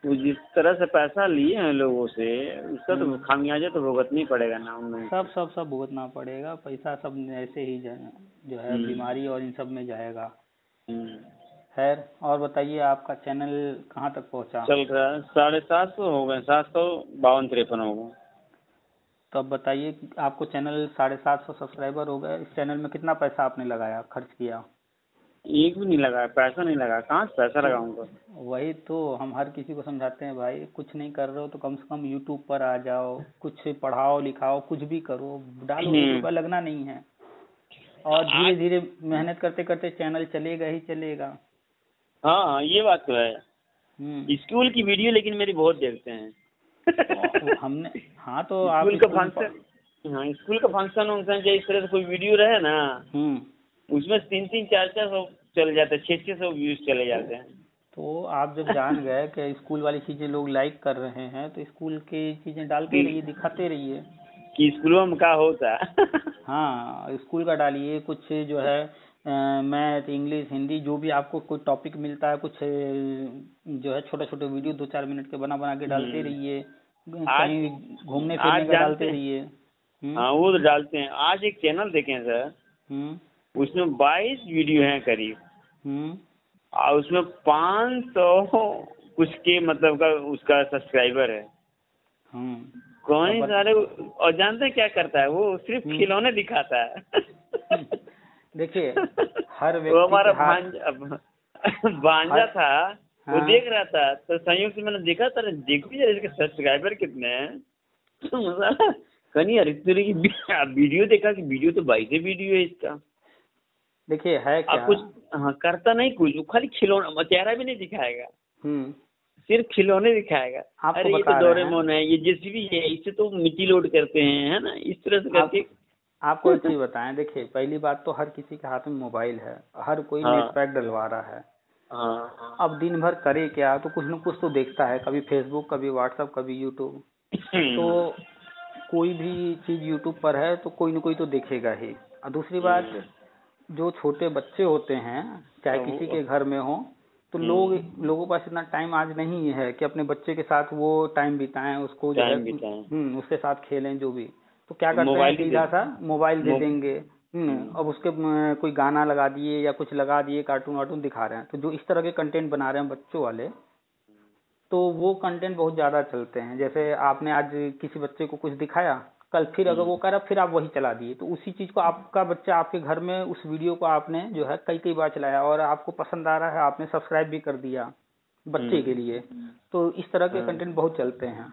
तो जिस तरह से पैसा लिए हैं लोगों से, उसका तो खामियाजा तो भुगतना पड़ेगा ना उन्हें। सब भुगतना पड़ेगा, पैसा सब ऐसे ही जो है बीमारी और इन सब में जाएगा। खैर, और बताइए आपका चैनल कहाँ तक पहुँचा? चल रहा है 750 हो गए, 752-53 हो गए। तो अब बताइए, आपको चैनल 750 सब्सक्राइबर हो गए, इस चैनल में कितना पैसा आपने लगाया, खर्च किया? एक भी नहीं लगाया, पैसा नहीं लगा, कहाँ से पैसा लगाऊंगा। वही तो हम हर किसी को समझाते हैं, भाई कुछ नहीं कर रहे हो तो कम से कम यूट्यूब पर आ जाओ, कुछ पढ़ाओ लिखाओ, कुछ भी करो, डालो, रुपया लगना नहीं है। और धीरे धीरे मेहनत करते करते चैनल चलेगा ही चलेगा। हाँ ये बात तो है। स्कूल की वीडियो लेकिन मेरी बहुत देखते हैं। तो हमने तो स्कूल का फंक्शन, हाँ स्कूल का फंक्शन इस तरह से कोई वीडियो रहे ना, उसमें 300, 400 चले जाते हैं, 600 व्यूज चले जाते हैं। तो आप जब जान गए कि स्कूल वाली चीजें लोग लाइक कर रहे हैं, तो स्कूल की चीजें डालते रहिए, दिखाते रहिए कि स्कूलों में क्या होता है। हाँ, स्कूल का डालिए, कुछ जो है मैथ, इंग्लिश, हिंदी, जो भी आपको कोई टॉपिक मिलता है, कुछ जो है छोटे छोटे वीडियो 2-4 मिनट के बना के डालते रहिए, कहीं घूमने फिरने का डालते रहिए। हाँ वो तो डालते हैं। आज एक चैनल देखे सर, उसमें 22 वीडियो हैं करीब, और उसमें 500 कुछ के मतलब का उसका सब्सक्राइबर है। कौन सारे, और जानते हैं क्या करता है वो, सिर्फ खिलौने दिखाता है। देखिए हर व्यक्ति, वो हमारा भांजा था, वो देख रहा था, तो संयोग से मैंने देखा था, देखो यार इसके सब्सक्राइबर कितने हैं। तो कहीं यार इस तरह की वीडियो देखा कि वीडियो तो 22 वीडियो है इसका। देखिए है क्या, कुछ करता नहीं, कुछ वो खाली खिलौना, चेहरा भी नहीं दिखाएगा, सिर्फ खिलौने दिखाएगा। अरे ये तो डोरेमोन है, ये जेसीबी है, इससे तो मिट्टी लोड करते हैं, है ना, इस तरह से करके आपको एक चीज बताएं, देखिए पहली बात तो हर किसी के हाथ में मोबाइल है, हर कोई हाँ नेट पैक डलवा रहा है। हाँ अब दिन भर करे क्या, तो कुछ न कुछ तो देखता है, कभी फेसबुक, कभी व्हाट्सएप, कभी यूट्यूब। तो कोई भी चीज यूट्यूब पर है तो कोई न कोई तो देखेगा ही। और दूसरी बात, जो छोटे बच्चे होते हैं चाहे किसी के घर में हो, तो लोगों के पास इतना टाइम आज नहीं है कि अपने बच्चे के साथ वो टाइम बिताएं, उसको जो है टाइम बिताएं, उसके साथ खेलें जो भी। तो क्या करते हैं, मोबाइल ही सीधा सा मोबाइल दे मो- देंगे। अब उसके कोई गाना लगा दिए या कुछ लगा दिए, कार्टून वार्टून दिखा रहे हैं। तो जो इस तरह के कंटेंट बना रहे हैं बच्चों वाले, तो वो कंटेंट बहुत ज्यादा चलते हैं। जैसे आपने आज किसी बच्चे को कुछ दिखाया, कल फिर अगर वो करा, फिर आप वही चला दिए, तो उसी चीज को आपका बच्चा आपके घर में उस वीडियो को आपने जो है कई कई बार चलाया और आपको पसंद आ रहा है, आपने सब्सक्राइब भी कर दिया बच्चे के लिए। तो इस तरह के कंटेंट बहुत चलते हैं।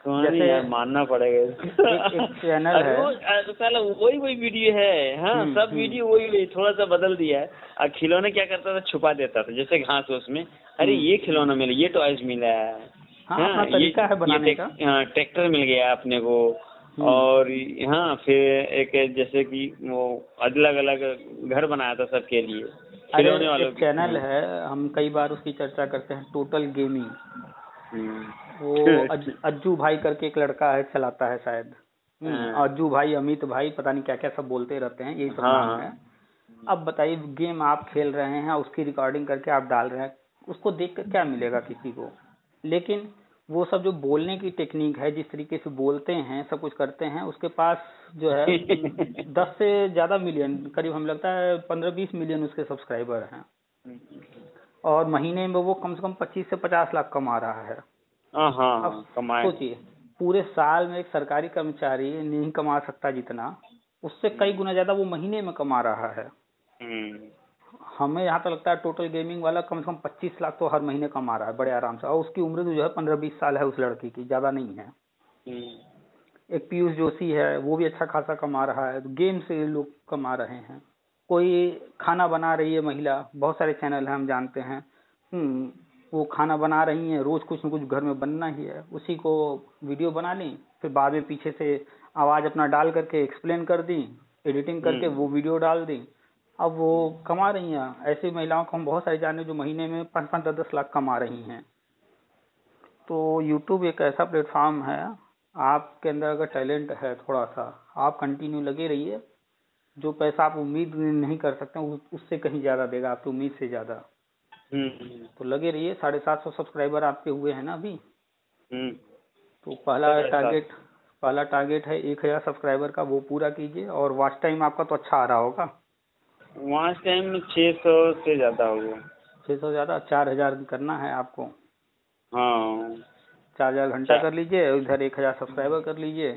जैसे यार मानना पड़ेगा एक चैनल है, साला वही वही वीडियो है। हाँ, सब वीडियो वही वही, थोड़ा सा बदल दिया है। और खिलौने क्या करता था, छुपा देता था, जैसे घास उसमें, अरे ये खिलौना मिला, ये टॉयज मिला है। हाँ, अपना तरीका है बनाने का। ट्रैक्टर मिल गया अपने को। और हाँ, फिर एक जैसे कि वो अलग अलग घर बनाया था सबके लिए खिलौने वालों एक चैनल है, हम कई बार उसकी चर्चा करते हैं, टोटल गेमिंग। वो अज्जू भाई करके एक लड़का है, चलाता है शायद। अज्जू भाई, अमित भाई, पता नहीं क्या क्या सब बोलते रहते हैं, यही सब नाम है। अब बताइए, गेम आप खेल रहे हैं, उसकी रिकॉर्डिंग करके आप डाल रहे हैं, उसको देख कर क्या मिलेगा किसी को? लेकिन वो सब जो बोलने की टेक्निक है, जिस तरीके से बोलते हैं, सब कुछ करते हैं, उसके पास जो है 10 से ज्यादा मिलियन, करीब हमें लगता है 15-20 मिलियन उसके सब्सक्राइबर हैं। और महीने में वो कम से कम 25 से 50 लाख कमा रहा है। अब सोचिए, पूरे साल में एक सरकारी कर्मचारी नहीं कमा सकता जितना, उससे कई गुना ज्यादा वो महीने में कमा रहा है। हमें यहाँ तो लगता है टोटल गेमिंग वाला कम से कम 25 लाख तो हर महीने कमा रहा है बड़े आराम से। और उसकी उम्र जो है 15-20 साल है उस लड़की की, ज्यादा नहीं है। एक पीयूष जोशी है, वो भी अच्छा खासा कमा रहा है। तो गेम से लोग कमा रहे हैं। कोई खाना बना रही है महिला, बहुत सारे चैनल हैं हम जानते हैं, वो खाना बना रही हैं, रोज कुछ न कुछ घर में बनना ही है, उसी को वीडियो बना ली, फिर बाद में पीछे से आवाज अपना डाल करके एक्सप्लेन कर दी, एडिटिंग करके वो वीडियो डाल दी। अब वो कमा रही हैं। ऐसी महिलाओं को हम बहुत सारे जाने जो महीने में 5-5, 10-10 लाख कमा रही हैं। तो यूट्यूब एक ऐसा प्लेटफॉर्म है, आपके अंदर अगर टैलेंट है थोड़ा सा, आप कंटिन्यू लगे रहिए, जो पैसा आप उम्मीद नहीं कर सकते उससे कहीं ज्यादा देगा, आपकी उम्मीद से ज्यादा। तो लगे रहिए। 750 सब्सक्राइबर आपके हुए हैं ना अभी। तो पहला टारगेट है 1000 सब्सक्राइबर का, वो पूरा कीजिए। और वॉच टाइम आपका तो अच्छा आ रहा होगा। वॉच टाइम 600 से ज्यादा होगा। 600 ज्यादा, 4000 करना है आपको। हाँ, 4000 घंटा कर लीजिए, उधर 1000 सब्सक्राइबर कर लीजिए,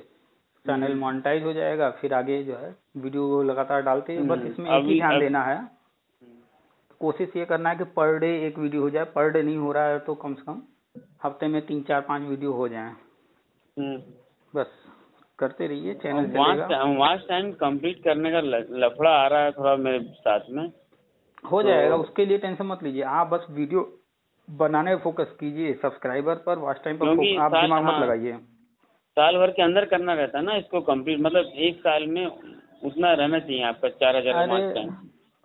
चैनल मोनेटाइज हो जाएगा। फिर आगे जो है वीडियो लगातार डालते हैं। बस इसमें एक ही ध्यान देना है, कोशिश ये करना है कि पर डे एक वीडियो हो जाए। पर डे नहीं हो रहा है तो कम से कम हफ्ते में 3-4-5 वीडियो हो जाएं। बस करते रहिए, चैनल चलेगा। वॉच टाइम कंप्लीट करने का लफड़ा आ रहा है थोड़ा मेरे साथ में। हो जाएगा, उसके लिए टेंशन मत लीजिए। आप बस वीडियो बनाने पर फोकस कीजिए, सब्सक्राइबर पर, वॉच टाइम पर आप दिमाग मत लगाइए। साल भर के अंदर करना रहता है ना इसको कंप्लीट, मतलब एक साल में उतना रहना चाहिए आपका 4000 वॉच टाइम।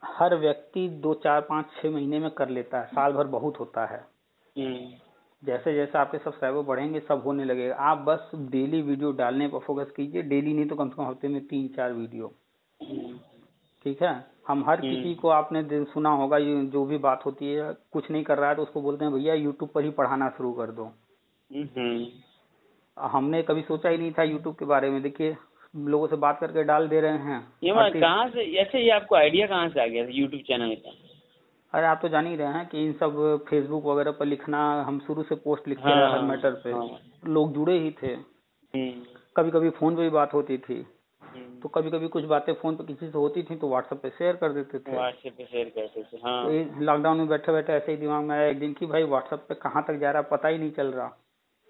हर व्यक्ति 2-4-5-6 महीने में कर लेता है, साल भर बहुत होता है। जैसे जैसे आपके सब्सक्राइबर बढ़ेंगे सब होने लगेगा। आप बस डेली वीडियो डालने पर फोकस कीजिए, डेली नहीं तो कम से कम हफ्ते में 3-4 वीडियो। ठीक है। हम हर किसी को, आपने सुना होगा, ये जो भी बात होती है, कुछ नहीं कर रहा है तो उसको बोलते हैं भैया यूट्यूब पर ही पढ़ाना शुरू कर दो। हमने कभी सोचा ही नहीं था यूट्यूब के बारे में। देखिए, लोगों से बात करके डाल दे रहे हैं। ये कहाँ से ऐसे, ये आपको आइडिया कहाँ से आ गया यूट्यूब चैनल का? अरे आप तो जान ही रहे हैं कि इन सब फेसबुक वगैरह पर लिखना, हम शुरू से पोस्ट लिखते रहे हर मैटर पे। लोग जुड़े ही थे। कभी कभी फोन पे भी बात होती थी, तो कभी कभी कुछ बातें फोन पे किसी से होती थी तो व्हाट्सएप पे शेयर कर देते थे। तो लॉकडाउन में बैठे बैठे ऐसे ही दिमाग में आया एक दिन कि भाई व्हाट्सएप पे कहाँ तक जा रहा पता ही नहीं चल रहा,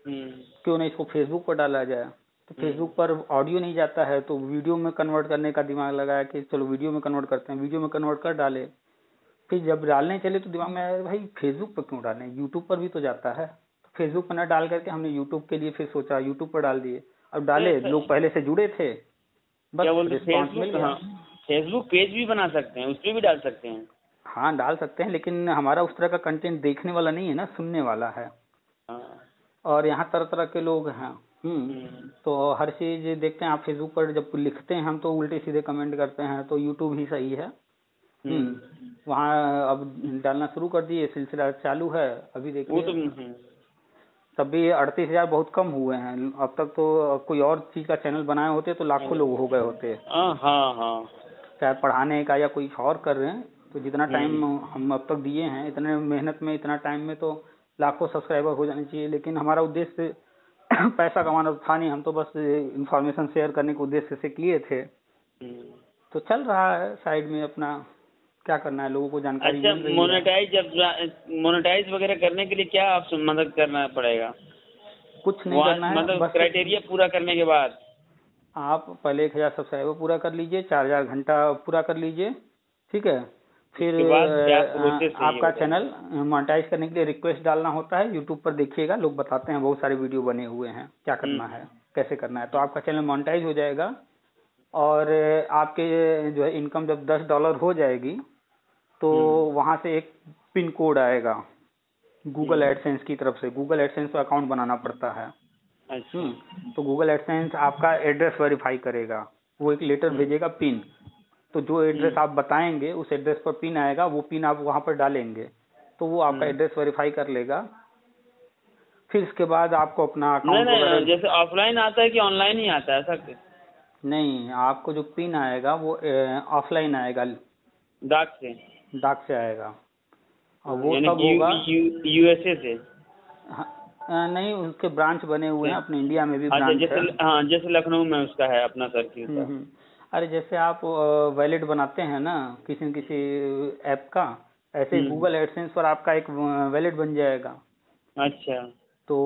क्यों नहीं इसको फेसबुक पर डाला जाए। तो फेसबुक पर ऑडियो नहीं जाता है तो वीडियो में कन्वर्ट करने का दिमाग लगाया कि चलो वीडियो में कन्वर्ट करते हैं। वीडियो में कन्वर्ट कर डाले। फिर जब डालने चले तो दिमाग में आया भाई फेसबुक पर क्यों डालें, यूट्यूब पर भी तो जाता है। तो फेसबुक पर न डाल करके हमने यूट्यूब के लिए फिर सोचा यूट्यूब पर डाल दिए। अब डाले, लोग पहले से जुड़े थे, बस क्या बोलते रिस्पॉन्स मिल फेसबुक, गया। हाँ फेसबुक पेज भी बना सकते हैं, उस पर भी डाल सकते हैं। हाँ डाल सकते हैं, लेकिन हमारा उस तरह का कंटेंट देखने वाला नहीं है ना, सुनने वाला है। हाँ। और यहाँ तरह तरह के लोग हैं। हम्म। तो हर चीज देखते हैं। आप फेसबुक पर जब लिखते हैं हम तो उल्टे सीधे कमेंट करते हैं, तो यूट्यूब ही सही है। वहाँ अब डालना शुरू कर दिए, सिलसिला चालू है अभी वो तो देखिए। तब भी 38,000 बहुत कम हुए हैं अब तक। तो कोई और चीज का चैनल बनाए होते तो लाखों लोग हो गए होते। हाँ हाँ हाँ। चाहे पढ़ाने का या कोई और कर रहे हैं, तो जितना टाइम हम अब तक दिए हैं, इतने मेहनत में, इतना टाइम में तो लाखों सब्सक्राइबर हो जाने चाहिए। लेकिन हमारा उद्देश्य पैसा कमाना तो था नहीं, हम तो बस इंफॉर्मेशन शेयर करने के उद्देश्य से किए थे। तो चल रहा है साइड में अपना, क्या करना है, लोगों को जानकारी अच्छा, मिल रही है। मोनेटाइज, जब मोनेटाइज वगैरह करने के लिए क्या आप मदद करना पड़ेगा? कुछ नहीं करना है, मतलब बस क्राइटेरिया पूरा करने के बाद आप पहले 1,000 सब्सक्राइबर पूरा कर लीजिए, 4,000 घंटा पूरा कर लीजिए, ठीक है। फिर उसके बाद क्या प्रोसेस है ये आपका बताइए। चैनल मोनेटाइज करने के लिए रिक्वेस्ट डालना होता है। यूट्यूब पर देखिएगा, लोग बताते हैं, बहुत सारे वीडियो बने हुए हैं क्या करना है, कैसे करना है। तो आपका चैनल मोनेटाइज हो जाएगा। और आपके जो है इनकम जब $10 हो जाएगी, तो वहाँ से एक पिन कोड आएगा गूगल एडसेंस की तरफ से। गूगल एडसेंस पर अकाउंट बनाना पड़ता है। अच्छा। तो गूगल एडसेंस आपका एड्रेस वेरीफाई करेगा, वो एक लेटर भेजेगा पिन। तो जो एड्रेस आप बताएंगे उस एड्रेस पर पिन आएगा, वो पिन आप वहाँ पर डालेंगे तो वो आपका एड्रेस वेरीफाई कर लेगा। फिर इसके बाद आपको अपना अकाउंट वगैरह, जैसे ऑफलाइन आता है कि ऑनलाइन ही आता है ऐसा? नहीं, आपको जो पिन आएगा वो ऑफलाइन आएगा, डाक से? डाक से आएगा। और वो यानी तब कि होगा, यूएसए से? नहीं, उसके ब्रांच बने हुए हैं, अपने इंडिया में भी अच्छा, ब्रांच जैसे है। हाँ, जैसे लखनऊ में उसका है अपना सर्किल का। अरे जैसे आप वैलेट बनाते हैं ना किसी न किसी ऐप का, ऐसे ही गूगल एडसेंस पर आपका एक वैलेट बन जाएगा। अच्छा। तो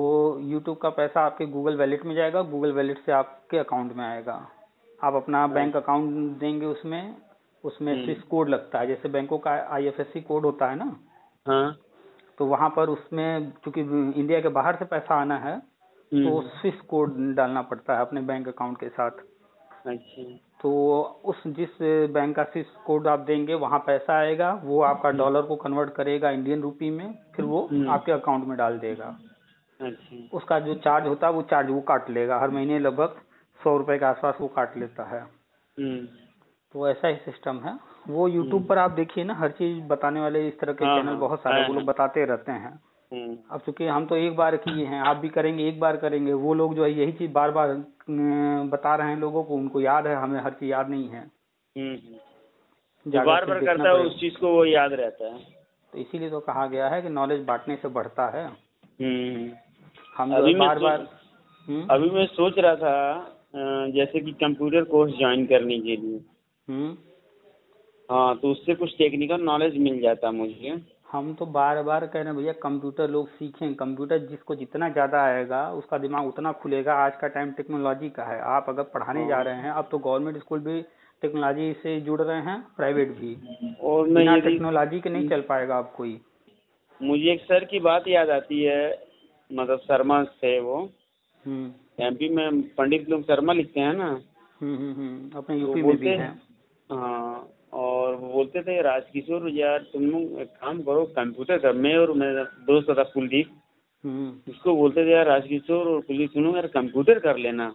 यूट्यूब का पैसा आपके गूगल वैलेट में जाएगा, गूगल वैलेट से आपके अकाउंट में आएगा। आप अपना बैंक अकाउंट देंगे, उसमें उसमें स्विस कोड लगता है, जैसे बैंकों का IFSC कोड होता है ना। हाँ। तो वहाँ पर उसमें चूंकि इंडिया के बाहर से पैसा आना है, तो स्विस कोड डालना पड़ता है अपने बैंक अकाउंट के साथ। अच्छा। तो उस जिस बैंक का स्विस कोड आप देंगे वहाँ पैसा आएगा, वो आपका डॉलर को कन्वर्ट करेगा इंडियन रुपी में, फिर वो आपके अकाउंट में डाल देगा। अच्छा। उसका जो चार्ज होता है वो चार्ज वो काट लेगा, हर महीने लगभग 100 रुपए के आसपास वो काट लेता है। तो ऐसा ही सिस्टम है। वो यूट्यूब पर आप देखिए ना, हर चीज बताने वाले इस तरह के चैनल बहुत सारे, वो लोग बताते रहते हैं। अब चूंकि हम तो एक बार किए हैं, आप भी करेंगे, एक बार करेंगे, वो लोग जो है यही चीज बार बार बता रहे हैं लोगों को, उनको याद है, हमें हर चीज याद नहीं है। जो बार बार करता है उस चीज को वो याद रहता है। तो इसीलिए तो कहा गया है कि नॉलेज बांटने से बढ़ता है। हम अभी बार बार अभी मैं सोच रहा था जैसे कि कंप्यूटर कोर्स ज्वाइन करने के लिए। हाँ, तो उससे कुछ टेक्निकल नॉलेज मिल जाता मुझे। हम तो बार बार कह रहे हैं भैया, कंप्यूटर लोग सीखें। कंप्यूटर जिसको जितना ज़्यादा आएगा उसका दिमाग उतना खुलेगा। आज का टाइम टेक्नोलॉजी का है। आप अगर पढ़ाने जा रहे हैं, अब तो गवर्नमेंट स्कूल भी टेक्नोलॉजी से जुड़ रहे हैं, प्राइवेट भी। और बिना टेक्नोलॉजी के नहीं चल पाएगा आप कोई। मुझे एक सर की बात याद आती है, मतलब शर्मा थे वो, MP में पंडित लोग शर्मा लिखते हैं ना। अपने यूपी में भी है। हाँ, और वो बोलते थे राजकिशोर यार तुम लोग एक काम करो, कंप्यूटर का, मैं और मेरा दोस्त था कुलदीप, उसको बोलते थे यार राजकिशोर और कुलदीप सुनो यार कंप्यूटर कर लेना,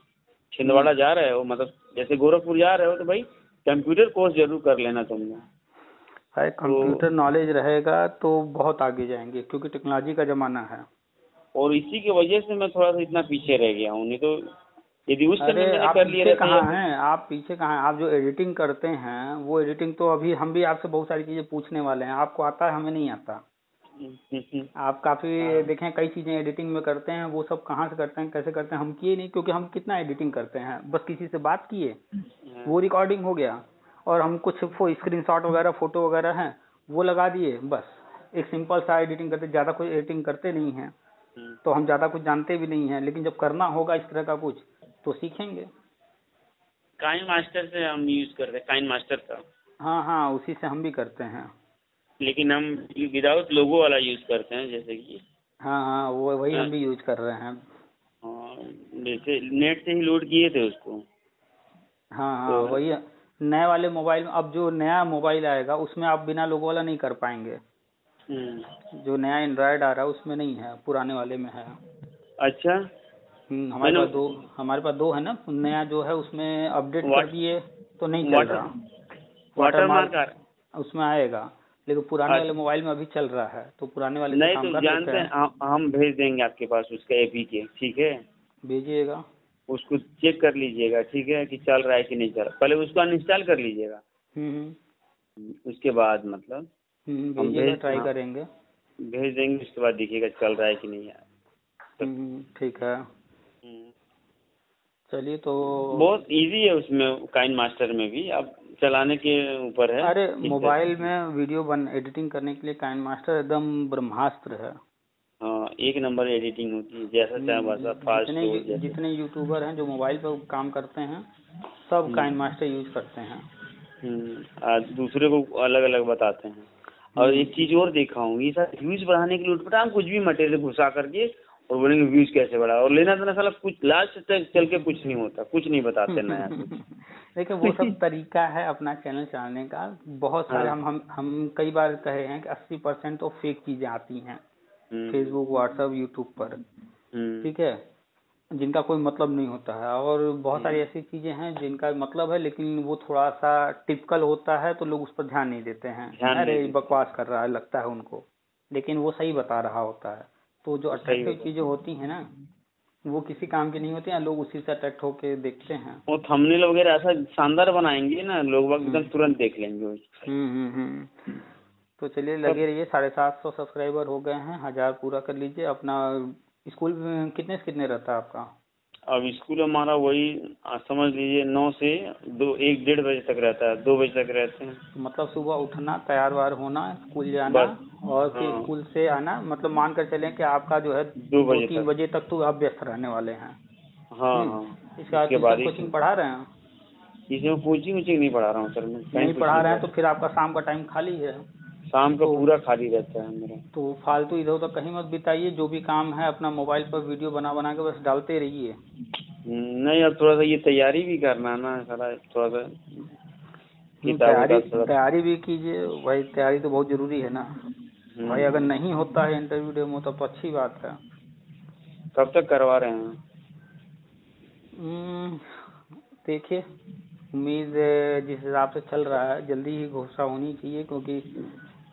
छिंदवाड़ा जा रहे हो, मतलब जैसे गोरखपुर जा रहे हो तो भाई कंप्यूटर कोर्स जरूर कर लेना तुम लोग। भाई कंप्यूटर नॉलेज रहेगा तो बहुत आगे जाएंगे, क्योंकि टेक्नोलॉजी का जमाना है। और इसी की वजह से मैं थोड़ा सा इतना पीछे रह गया हूँ, नहीं तो यदि उस समय मैंने आप कर लिया पीछे कहाँ हैं, आप पीछे कहाँ हैं? आप जो एडिटिंग करते हैं वो एडिटिंग तो अभी हम भी आपसे बहुत सारी चीजें पूछने वाले हैं। आपको आता है, हमें नहीं आता। आप काफी देखें, कई चीजें एडिटिंग में करते हैं, वो सब कहाँ से करते हैं, कैसे करते हैं, हम किए नहीं। क्योंकि हम कितना एडिटिंग करते हैं, बस किसी से बात किए, वो रिकॉर्डिंग हो गया, और हम कुछ स्क्रीनशॉट वगैरह, फोटो वगैरह हैं वो लगा दिए, बस एक सिंपल सा एडिटिंग करते, ज्यादा कोई एडिटिंग करते नहीं हैं। तो हम ज्यादा कुछ जानते भी नहीं हैं, लेकिन जब करना होगा इस तरह का कुछ तो सीखेंगे। काइन मास्टर से हम यूज करते हैं, काइन मास्टर का। हाँ, उसी से हम भी करते हैं, लेकिन हम विदाउट लोगो वाला यूज करते हैं, जैसे कि हाँ, वो वही हम भी यूज कर रहे हैं। जैसे नेट से ही लोड किए थे उसको। हाँ हाँ तो वही है। नए वाले मोबाइल में अब जो नया मोबाइल आएगा उसमें आप बिना लोगो वाला नहीं कर पाएंगे। जो नया एंड्रॉयड आ रहा है उसमें नहीं है, पुराने वाले में है। अच्छा हमारे मैंने पास दो, हमारे पास दो है ना। नया जो है उसमें अपडेट कर वाट दिए तो नहीं चल वाटर रहा। वाटर वाटरमार्क मार्क आ उसमें आएगा, लेकिन पुराने वाले अच्छा, मोबाइल में अभी चल रहा है, तो पुराने वाले से नहीं काम तो कर लेते जानते हैं, हैं। हम भेज देंगे आपके पास उसका एपीके, ठीक है। भेजिएगा। उसको चेक कर लीजिएगा, ठीक है, कि चल रहा है कि नहीं चल रहा। पहले उसको अनइंस्टॉल कर लीजिएगा, हम्म उसके बाद मतलब हम भेजिएगा, ट्राई करेंगे। भेज देंगे, उसके बाद देखिएगा चल रहा है कि नहीं यार। तो ठीक है। चलिए तो। बहुत इजी है उसमें, काइन मास्टर में भी, आप चलाने के ऊपर है। अरे मोबाइल में वीडियो एडिटिंग करने के लिए काइन मास्टर एकदम ब्रह्मास्त्र है। हाँ, एक नंबर एडिटिंग होती है, जैसा चाहे वैसा फास्ट हो जैसे। जितने यूट्यूबर हैं जो मोबाइल पर काम करते हैं सब काइन मास्टर यूज करते हैं। दूसरे को अलग अलग बताते हैं। और एक चीज और देखा हूँ, ये सब व्यूज बढ़ाने के लिए उठपटांग कुछ भी मटेरियल घुसा करके और बोलेंगे व्यूज कैसे बढ़ा, और लेना देना साला कुछ लास्ट तक चल के कुछ नहीं होता, कुछ नहीं बताते नया कुछ। देखिए वो सब तरीका है अपना चैनल चलाने का। बहुत सारे हाँ। हम कई बार कहे हैं कि 80% तो फेक चीजें आती हैं फेसबुक, व्हाट्सएप, यूट्यूब पर। ठीक है, जिनका कोई मतलब नहीं होता है, और बहुत सारी ऐसी चीजें हैं जिनका मतलब है लेकिन वो थोड़ा सा टिपिकल होता है तो लोग उस पर ध्यान नहीं देते हैं। अरे बकवास कर रहा है लगता है उनको, लेकिन वो सही बता रहा होता है। तो जो अट्रैक्टिव चीजें होती हैं ना वो किसी काम की नहीं होती हैं, लोग उसी से अट्रैक्ट होके देखते हैं। वो थंबनेल वगैरह ऐसा शानदार बनाएंगे ना, लोग एकदम तुरंत देख लेंगे वो। तो चलिए लगे रहिए। 750 सब्सक्राइबर हो गए हैं, 1000 पूरा कर लीजिए अपना। स्कूल में कितने से कितने रहता है आपका? अब स्कूल हमारा वही समझ लीजिए 9 से 2, 1, 1:30 बजे तक रहता है, 2 बजे तक रहते हैं। तो मतलब सुबह उठना, तैयार वार होना, स्कूल जाना, और फिर स्कूल से आना। मतलब मान कर चलें कि आपका जो है 2-3 बजे तक तो आप व्यस्त रहने वाले हैं। हाँ। इसके बाद ट्यूशन कोचिंग पढ़ा रहे हैं? इसमें कोचिंग वोचिंग नहीं पढ़ा रहा हूँ सर, मैं कहीं नहीं पढ़ा रहे हैं तो फिर आपका शाम का टाइम खाली है। शाम का पूरा खाली रहता है मेरा। तो फालतू इधर उधर कहीं मत बिताइए, जो भी काम है अपना मोबाइल पर वीडियो बना बना के बस डालते रहिए। नहीं, अब थोड़ा सा ये तैयारी भी करना है ना सारा, थोड़ा सा तैयारी भी कीजिए भाई, तैयारी तो बहुत जरूरी है ना भाई। अगर नहीं होता है इंटरव्यू डेमो तब तो अच्छी बात है। कब तक करवा रहे हैं? देखिए, उम्मीद जिस हिसाब से चल रहा है जल्दी ही घोषणा होनी चाहिए, क्योंकि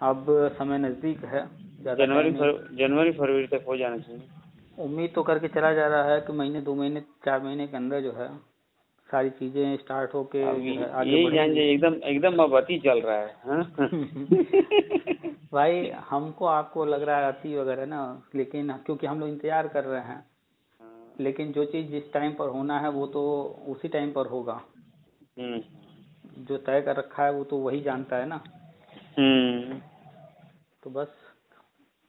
अब समय नजदीक है। जनवरी फरवरी तक हो जाना चाहिए। उम्मीद तो करके चला जा रहा है कि महीने 2 महीने 4 महीने के अंदर जो है सारी चीजें स्टार्ट होके जो है आगे बढ़ेंगी। एकदम अब अति चल रहा है, हाँ? भाई हमको आपको लग रहा है अति वगैरह ना, लेकिन क्योंकि हम लोग इंतजार कर रहे हैं, लेकिन जो चीज जिस टाइम पर होना है वो तो उसी टाइम पर होगा। जो तय कर रखा है वो तो वही जानता है ना। तो बस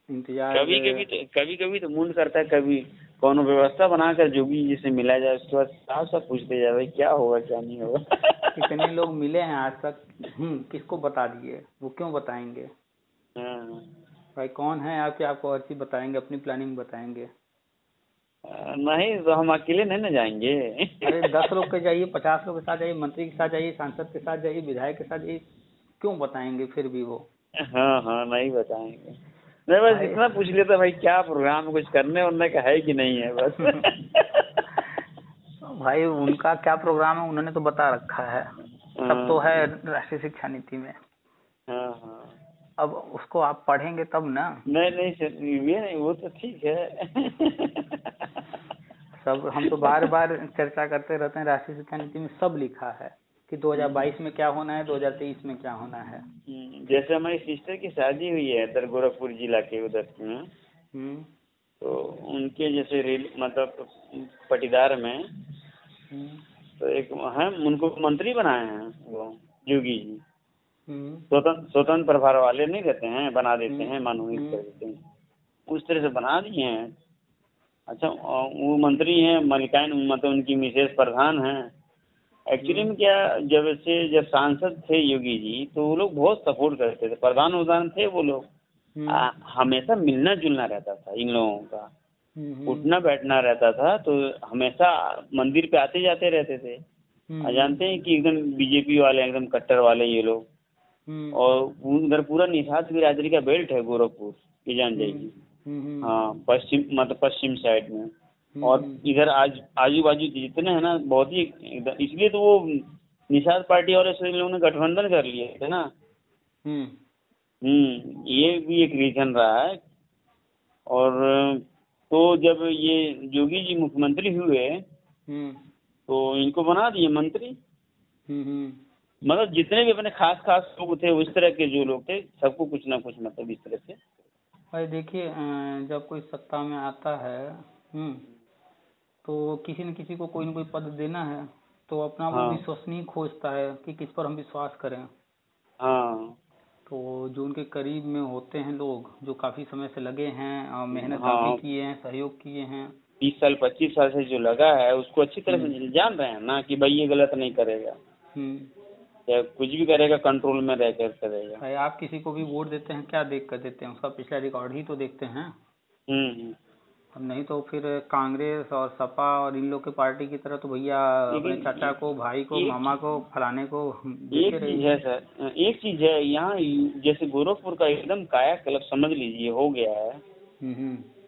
इंतजार। कभी कभी तो मूड करता है, कभी कौन व्यवस्था बनाकर जोगी जी से मिला जाए, उसके बाद साफ साफ पूछते जाए भाई क्या होगा क्या नहीं होगा। कितने लोग मिले हैं आज तक, किसको बता दिए, वो क्यों बताएंगे? भाई कौन है आपके, आपको हर चीज बताएंगे, अपनी प्लानिंग बताएंगे। नहीं तो हम अकेले नहीं ना जाएंगे। अरे 10 लोग के जाइए, 50 लोग के साथ जाइए, मंत्री के साथ जाइए, सांसद के साथ जाइए, विधायक के साथ जाइए, क्यों बताएंगे फिर भी वो? हाँ नहीं बताएंगे। नहीं बस इतना पूछ लेता भाई क्या प्रोग्राम कुछ करने वरने का है कि नहीं है बस। भाई उनका क्या प्रोग्राम है उन्होंने तो बता रखा है, सब तो है राष्ट्रीय शिक्षा नीति में। हाँ। अब उसको आप पढ़ेंगे तब ना। नहीं ये नहीं, वो तो ठीक है। सब हम तो बार बार चर्चा करते रहते हैं, राष्ट्रीय शिक्षा नीति में सब लिखा है कि 2022 में क्या होना है, 2023 में क्या होना है। जैसे हमारी सिस्टर की शादी हुई है इधर गोरखपुर जिला के उधर में, तो उनके जैसे मतलब पटीदार में तो एक है, उनको मंत्री बनाए हैं वो योगी जी। स्वतंत्र प्रभार वाले नहीं रहते हैं, बना देते हैं, मनोनीत कर देते हैं, उस तरह से बना दिए हैं। अच्छा, वो मंत्री हैं मलिकाइन, मतलब उनकी मिसेज प्रधान हैं। एक्चुअली में क्या, जब सांसद थे योगी जी तो वो लोग बहुत सपोर्ट करते थे, प्रधान थे वो लोग। हमेशा मिलना जुलना रहता था इन लोगों का, उठना बैठना रहता था, तो हमेशा मंदिर पे आते जाते रहते थे। जानते हैं कि एकदम बीजेपी वाले, एकदम कट्टर वाले ये लोग। और उधर पूरा निषाद बिरादरी का बेल्ट है गोरखपुर, ये जान जाइए। हाँ, पश्चिम साइड में। और इधर आजू बाजू जितने हैं ना, बहुत ही एकदम, इसलिए तो वो निषाद पार्टी और ऐसे लोगों ने गठबंधन कर लिए थे ना। ये भी एक रीजन रहा है। और तो जब ये योगी जी मुख्यमंत्री हुए तो इनको बना दिए मंत्री। मतलब जितने भी अपने खास लोग थे, उस तरह के जो लोग थे, सबको कुछ ना कुछ मतलब इस तरह से। भाई देखिए, जब कोई सत्ता में आता है तो किसी न किसी को कोई न कोई पद देना है, तो अपना वो विश्वसनीय खोजता है कि किस पर हम विश्वास करें। हाँ, तो जो उनके करीब में होते हैं लोग, जो काफी समय से लगे हैं, मेहनत काफी किए हैं, सहयोग किए हैं, 20 साल 25 साल से जो लगा है, उसको अच्छी तरह से जान रहे हैं ना कि भाई ये गलत नहीं करेगा, या कुछ भी करेगा कंट्रोल में रहकर करेगा। भाई आप किसी को भी वोट देते हैं, क्या देख कर देते हैं? उसका पिछला रिकॉर्ड ही तो देखते हैं। अब नहीं तो फिर कांग्रेस और सपा और इन लोग के पार्टी की तरह तो भैया अपने चाचा को, भाई को, मामा को, फलाने को एक चीज है सर, एक चीज है यहाँ, जैसे गोरखपुर का एकदम कायाकल्प समझ लीजिए हो गया है।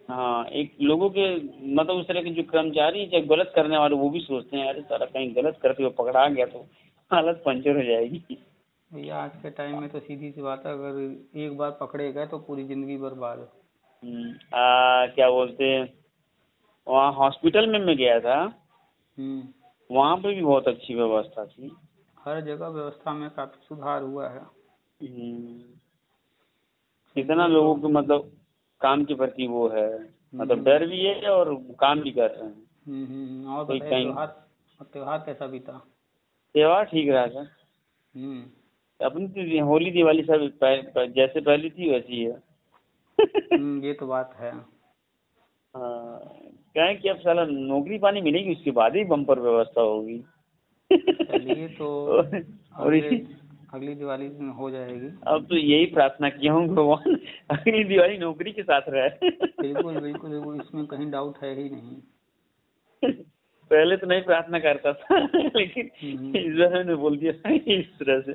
हाँ, एक लोगों के मतलब उस तरह के जो कर्मचारी चाहे गलत करने वाले, वो भी सोचते हैं अरे सारा कहीं गलत करते हुए पकड़ा गया तो हालत पंचर हो जाएगी। भैया आज के टाइम में तो सीधी सी बात है, अगर एक बार पकड़े गए तो पूरी जिंदगी बर्बाद। क्या बोलते हैं, वहाँ हॉस्पिटल में मैं गया था, वहाँ पे भी बहुत अच्छी व्यवस्था थी। हर जगह व्यवस्था में काफी सुधार हुआ है। इतना लोगों को मतलब काम के प्रति वो है, मतलब डर भी है और काम भी कर रहे हैं। और बताइए, त्योहार कैसा बीता? त्योहार ठीक रहा था। अपनी तो होली दिवाली सब जैसे पहली थी वैसी है। ये तो बात है। हाँ, क्या है कि अब साला नौकरी पानी मिलेगी, उसके बाद ही बम्पर व्यवस्था होगी। चलिए तो और अगली दिवाली हो जाएगी। अब तो यही प्रार्थना किया हूँ भगवान, अगली दिवाली नौकरी के साथ रहे। बिल्कुल बिल्कुल बिल्कुल, इसमें कहीं डाउट है ही नहीं। पहले तो नहीं प्रार्थना करता था, लेकिन इस बार मैंने बोल दिया इस तरह से।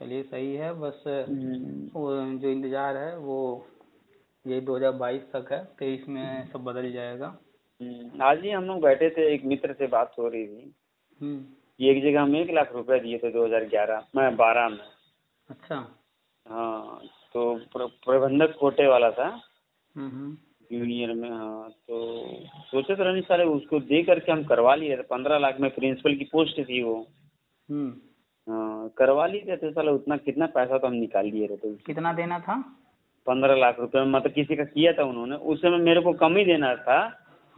चलिए सही है, बस जो इंतजार है वो यही 2022 तक है, 23 में सब बदल जाएगा। आज ही हम लोग बैठे थे, एक मित्र से बात हो रही थी। एक जगह हम 1 लाख रुपए दिए थे 2012 में। अच्छा। हाँ, तो प्रबंधक कोटे वाला था जूनियर में। हाँ, तो सोचे तो रहने सारे उसको दे करके हम करवा लिए थे। 15 लाख में प्रिंसिपल की पोस्ट थी वो। हाँ, करवा लिए थे। साला उतना कितना पैसा तो हम निकाल लिए थे। कितना देना था? 15 लाख रुपए। मतलब किसी का किया था उन्होंने, उस समय मेरे को कम ही देना था।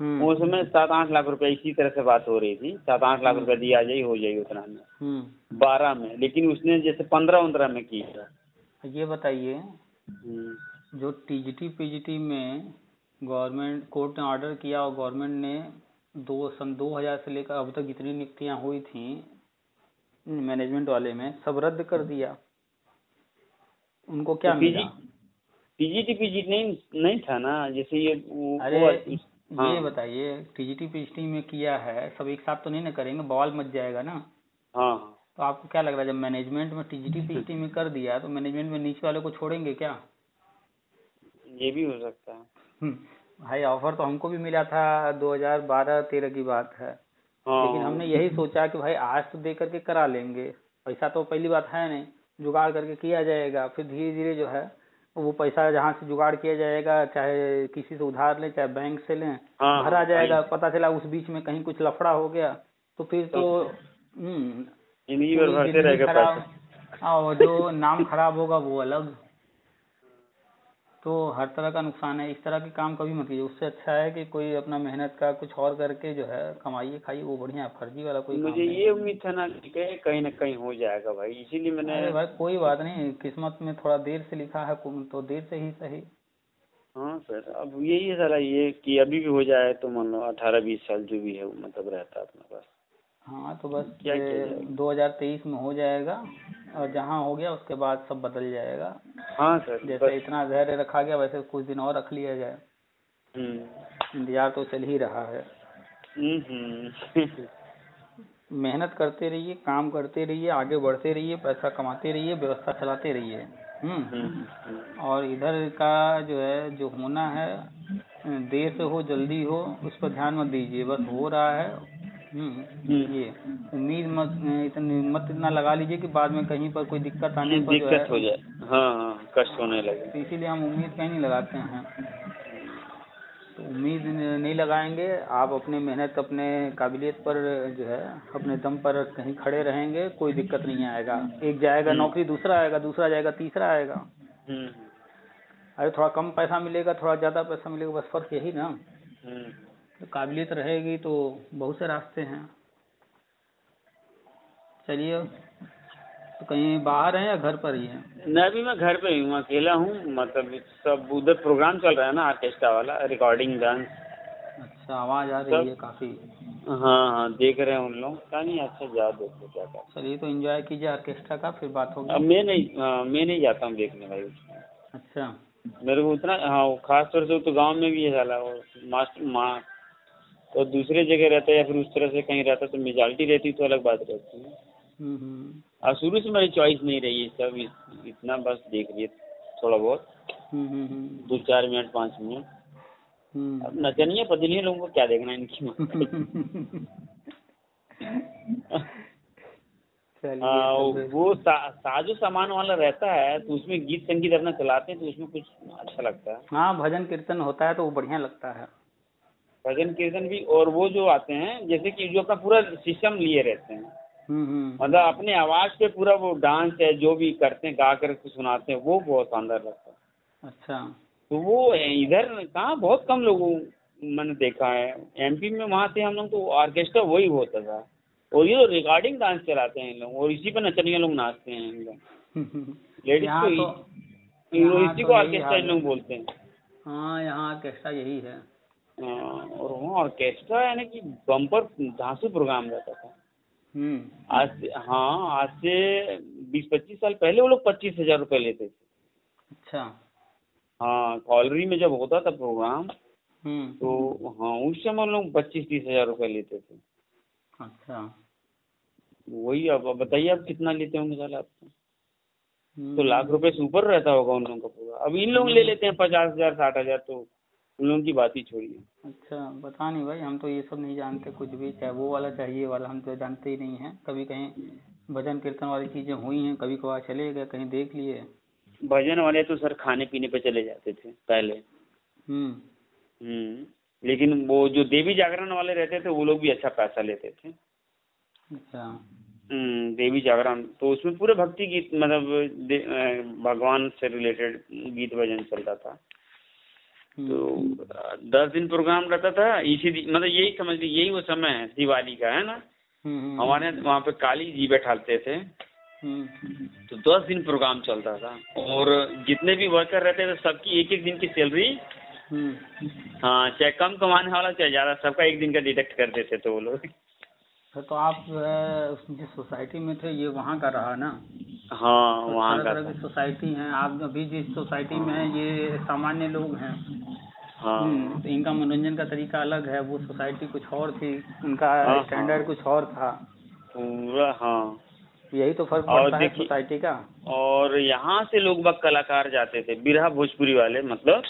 उस समय 7-8 लाख रुपए इसी तरह से बात हो रही थी। 7-8 लाख रुपए दिया जाए, हो जाएगी उतना में 12 में। लेकिन उसने जैसे 15-15 में किया। ये बताइए, जो टीजीटी पीजीटी में गवर्नमेंट कोर्ट ने ऑर्डर किया और गवर्नमेंट ने सन 2000 से लेकर अब तक जितनी नियुक्तियां हुई थी मैनेजमेंट वाले में, सब रद्द कर दिया। उनको क्या मिला? टीजीटी पीजीटी नहीं था ना, जैसे ये ये बताइए, टीजीटी पीजीटी में किया है, सब एक साथ तो नहीं ना करेंगे, बवाल मच जाएगा ना। हाँ, तो आपको क्या लग रहा है, जब मैनेजमेंट में टीजीटी पीजीटी में कर दिया तो मैनेजमेंट में नीचे वाले को छोड़ेंगे क्या? ये भी हो सकता है। भाई ऑफर तो हमको भी मिला था, 2012-13 की बात है। लेकिन हमने यही सोचा कि भाई आज तो दे करके करा लेंगे, पैसा तो पहली बात है नहीं, जुगाड़ करके किया जाएगा। फिर धीरे धीरे जो है वो पैसा जहाँ से जुगाड़ किया जाएगा, चाहे किसी से उधार लें चाहे बैंक से लें, भरा जाएगा। पता चला उस बीच में कहीं कुछ लफड़ा हो गया तो फिर तो जिंदगी खराब, और जो नाम खराब होगा वो अलग। तो हर तरह का नुकसान है। इस तरह के काम कभी मत कीजिए। उससे अच्छा है कि कोई अपना मेहनत का कुछ और करके जो है कमाइए खाइए, वो बढ़िया है। फर्जी वाला कोई मुझे ये उम्मीद था ना कि कहीं ना कहीं हो जाएगा भाई, इसीलिए मैंने। अरे भाई कोई बात नहीं, किस्मत में थोड़ा देर से लिखा है तो देर से ही सही। हाँ सर, अब यही है साला, ये कि अभी भी हो जाए तो मान लो 18-20 साल जो भी है वो मतलब रहता है अपने पास। हाँ, तो बस 2023 में हो जाएगा, और जहाँ हो गया उसके बाद सब बदल जाएगा। हाँ सर, जैसे इतना धैर्य रखा गया वैसे कुछ दिन और रख लिया जाए। इंतजार तो चल ही रहा है। मेहनत करते रहिए, काम करते रहिए, आगे बढ़ते रहिए, पैसा कमाते रहिए, व्यवस्था चलाते रहिए। और इधर का जो है, जो होना है, देर से हो जल्दी हो, उस पर ध्यान मत दीजिए, बस हो रहा है। ये उम्मीद मत इतना लगा लीजिए कि बाद में कहीं पर कोई दिक्कत आने पर जो है दिक्कत हो जाए, हाँ, कष्ट होने लगे। तो इसीलिए हम उम्मीद कहीं नहीं लगाते हैं। तो उम्मीद नहीं लगाएंगे, आप अपने मेहनत, अपने काबिलियत पर जो है, अपने दम पर कहीं खड़े रहेंगे, कोई दिक्कत नहीं आएगा। एक जाएगा नौकरी, दूसरा आएगा, दूसरा जाएगा, तीसरा आएगा। अरे थोड़ा कम पैसा मिलेगा, थोड़ा ज्यादा पैसा मिलेगा, बस फर्क यही ना। तो काबिलियत रहेगी तो बहुत से रास्ते हैं। चलिए, तो कहीं बाहर हैं या घर पर ही हैं? नहीं, अभी मैं घर पे ही हूँ, अकेला हूँ। मतलब सब उधर प्रोग्राम चल रहा है ना, ऑर्केस्ट्रा वाला, रिकॉर्डिंग डांस। अच्छा, आवाज आ रही है काफी। हाँ, देख रहे हैं उन लोग का। नहीं, अच्छा, जा देखो क्या कर। चलिए, तो एंजॉय कीजिए ऑर्केस्ट्रा का, फिर बात होगी। अब मैं नहीं जाता हूँ देखने भाई। अच्छा, मेरे को उतना, हाँ, खास तौर से तो गांव में भी है साला, वो मास्टर माँ तो दूसरे जगह रहता है या फिर उस तरह से कहीं रहता तो मेजॉरिटी रहती तो अलग बात रहती है। और शुरू से मेरी चॉइस नहीं रही है सब, इतना बस देख लिए थोड़ा बहुत, 2-4 मिनट 5 मिनट। अब नचनिया पतनिया लोगों को क्या देखना है इनकी। हाँ, वो साजो सामान वाला रहता है तो उसमें गीत संगीत अपना चलाते हैं तो उसमें कुछ अच्छा लगता है। हाँ, भजन कीर्तन होता है तो वो बढ़िया लगता है। भजन कीर्तन भी, और वो जो आते हैं जैसे कि जो अपना पूरा सिस्टम लिए रहते हैं, मतलब अपने आवाज पे पूरा वो डांस है जो भी करते हैं, गा कर सुनाते हैं, वो बहुत शानदार लगता है। अच्छा, तो वो इधर कहाँ, बहुत कम लोगों मैंने देखा है। एमपी में वहाँ से हम लोग तो ऑर्केस्ट्रा वही होता था, और ये रिकॉर्डिंग डांस चलाते हैं इन लोग, और इसी पर नचनिया लोग नाचते हैं इन लोग। लेडीज को इसी को ऑर्केस्ट्रा इन लोग बोलते हैं। हाँ, यहाँ ऑर्केस्ट्रा यही है। और वहाँ ऑर्केस्ट्रा यानी कि बम्पर धांसू प्रोग्राम रहता था। आज से 20-25 साल पहले वो लोग 25,000 रुपये लेते थे। अच्छा, हाँ, कॉलरी में जब होता था प्रोग्राम तो हाँ, उस समय हम लोग 25-30 हजार रुपये लेते थे। अच्छा, वही अब बताइए आप कितना लेते होंगे साला आपको? तो लाख रुपए से ऊपर रहता होगा उन लोगों का पूरा। अब इन लोग ले लेते हैं 50,000 60,000, तो उन लोगों की बात ही छोड़िए। अच्छा, पता नहीं भाई, हम तो ये सब नहीं जानते कुछ भी, चाहे वो वाला चाहिए वाला, हम तो जानते ही नहीं हैं। कभी कहीं भजन कीर्तन वाली चीजें हुई हैं, कभी कभार चले गए, कहीं देख लिए। भजन वाले तो सर खाने पीने पे चले जाते थे पहले। लेकिन वो जो देवी जागरण वाले रहते थे वो लोग भी अच्छा पैसा लेते थे। अच्छा, देवी जागरण तो उसमें पूरे भक्ति गीत, मतलब भगवान से रिलेटेड गीत भजन चलता था। तो 10 दिन प्रोग्राम रहता था। इसी मतलब यही समझ लीजिए, यही वो समय है दिवाली का, है ना। हमारे वहाँ पे काली जी बैठाते थे। तो 10 दिन प्रोग्राम चलता था, और जितने भी वर्कर रहते थे सबकी 1-1 दिन की सैलरी, हाँ, चाहे कम कमाने वाला चाहे ज्यादा, सबका 1 दिन का डिडक्ट कर देते थे वो लोग। तो आप जिस सोसाइटी में थे ये वहाँ का रहा ना? हाँ, वहाँ का तरह की सोसाइटी है। आप अभी जिस सोसाइटी में हैं ये सामान्य लोग हैं। हाँ, तो इनका मनोरंजन का तरीका अलग है, वो सोसाइटी कुछ और थी, उनका स्टैंडर्ड कुछ और था पूरा। हाँ, यही तो फर्क पड़ता है सोसाइटी का। और यहाँ से लोग बाग कलाकार जाते थे, बिरहा भोजपुरी वाले, मतलब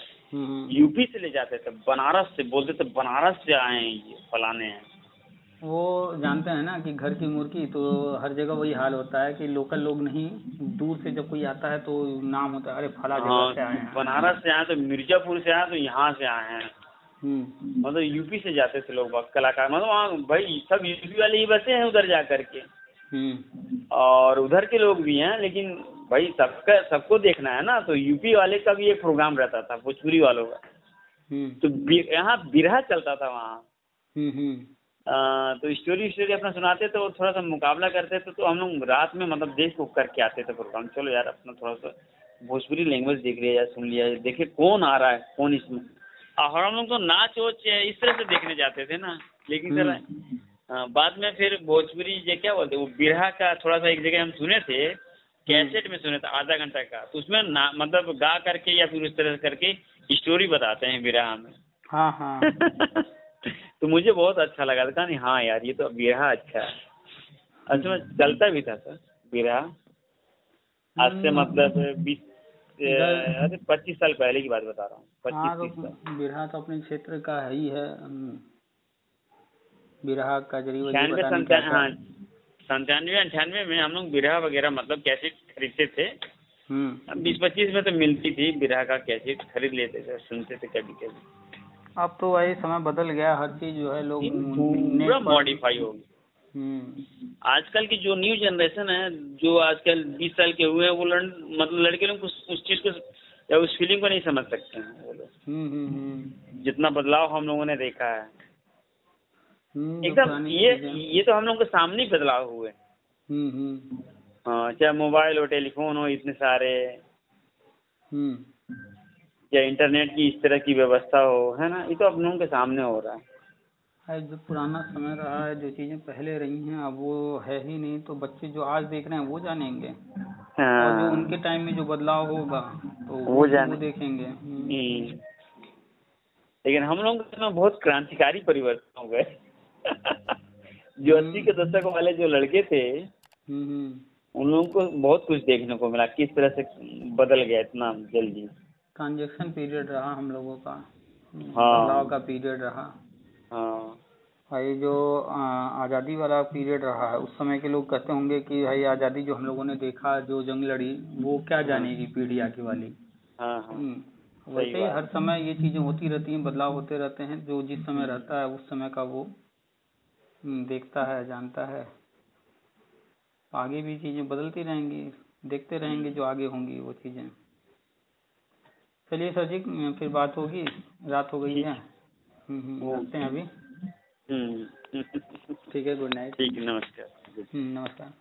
यूपी से ले जाते थे, बनारस से, बोलते थे बनारस से आए हैं ये फलाने हैं। वो जानते हैं ना कि घर की मुर्गी, तो हर जगह वही हाल होता है कि लोकल लोग नहीं, दूर से जब कोई आता है तो नाम होता है, अरे फला जगह से आए हैं, बनारस से आए, तो मिर्जापुर से आए, तो यहाँ से आए हैं। मतलब यूपी से जाते थे लोग कलाकार, मतलब वहाँ भाई सब यूपी वाले ही बसे हैं उधर जा करके, और उधर के लोग भी हैं, लेकिन भाई सबको देखना है ना। तो यूपी वाले का भी एक प्रोग्राम रहता था भोजपुरी वालों का। तो यहाँ बिरहा चलता था वहाँ। तो स्टोरी अपना सुनाते थे और थोड़ा सा मुकाबला करते थे। तो हम लोग रात में मतलब देख को करके आते थे प्रोग्राम, चलो यार अपना थोड़ा सा भोजपुरी लैंग्वेज देख लिया यार, सुन लिया, देखे कौन आ रहा है कौन इसमें। और हम लोग तो नाच वोच इस तरह से देखने जाते थे ना। लेकिन सर बाद में फिर भोजपुरी जो क्या बोलते वो बिरहा का थोड़ा सा एक जगह हम सुने थे, कैसेट में सुने थे आधा घंटा का। तो उसमें मतलब गा करके या फिर उस तरह करके स्टोरी बताते हैं बिरहा में। हाँ। तो मुझे बहुत अच्छा लगा था, नहीं हाँ यार ये तो बिरहा अच्छा है। असल में चलता भी था सर बिरहा, आज से मतलब 25 साल पहले की बात बता रहा हूँ। 25-30 साल। बिरहा तो अपने क्षेत्र का है ही है। बिरहा का जरिए 97-98 में हम लोग बिरहा वगैरह मतलब कैसेट खरीदते थे। 20-25 में तो मिलती थी बिरहा का कैसेट, खरीद लेते थे, सुनते थे कभी कभी। अब तो वही समय बदल गया, हर चीज जो है लोग पूरा मॉडिफाई हो गया। आजकल की जो न्यू जनरेशन है, जो आजकल 20 साल के हुए हैं, वो मतलब लड़के लोग उस चीज को या उस फीलिंग को नहीं समझ सकते हैं वो लोग। जितना बदलाव हम लोगों ने देखा है एकदम, ये तो हम लोग के सामने ही बदलाव हुए। हाँ, चाहे मोबाइल हो, टेलीफोन हो, इतने सारे, या इंटरनेट की इस तरह की व्यवस्था हो, है ना, ये तो हम लोगों के सामने हो रहा है। जो पुराना समय रहा है, जो चीजें पहले रही हैं अब वो है ही नहीं, तो बच्चे जो आज देख रहे हैं वो जानेंगे। हाँ। और जो उनके टाइम में जो बदलाव होगा तो वो देखेंगे। लेकिन हम लोग में बहुत क्रांतिकारी परिवर्तन हो गए। जो 80 के दशक वाले जो लड़के थे, उन लोगों को बहुत कुछ देखने को मिला, किस तरह से बदल गया इतना जल्दी। ट्रांजेक्शन पीरियड रहा हम लोगों का। बदलाव का पीरियड रहा। हाँ, भाई जो आज़ादी वाला पीरियड रहा है, उस समय के लोग कहते होंगे कि भाई आज़ादी जो हम लोगों ने देखा, जो जंग लड़ी, वो क्या जानेगी पीढ़ी आगे वाली। वैसे ही हर समय ये चीजें होती रहती हैं, बदलाव होते रहते हैं। जो जिस समय रहता है उस समय का वो देखता है, जानता है। आगे भी चीजें बदलती रहेंगी, देखते रहेंगे जो आगे होंगी वो चीजें। चलिए सर जी, फिर बात होगी, रात हो गई है। रखते हैं अभी। ठीक है, गुड नाइट। ठीक है, नमस्कार। नमस्कार।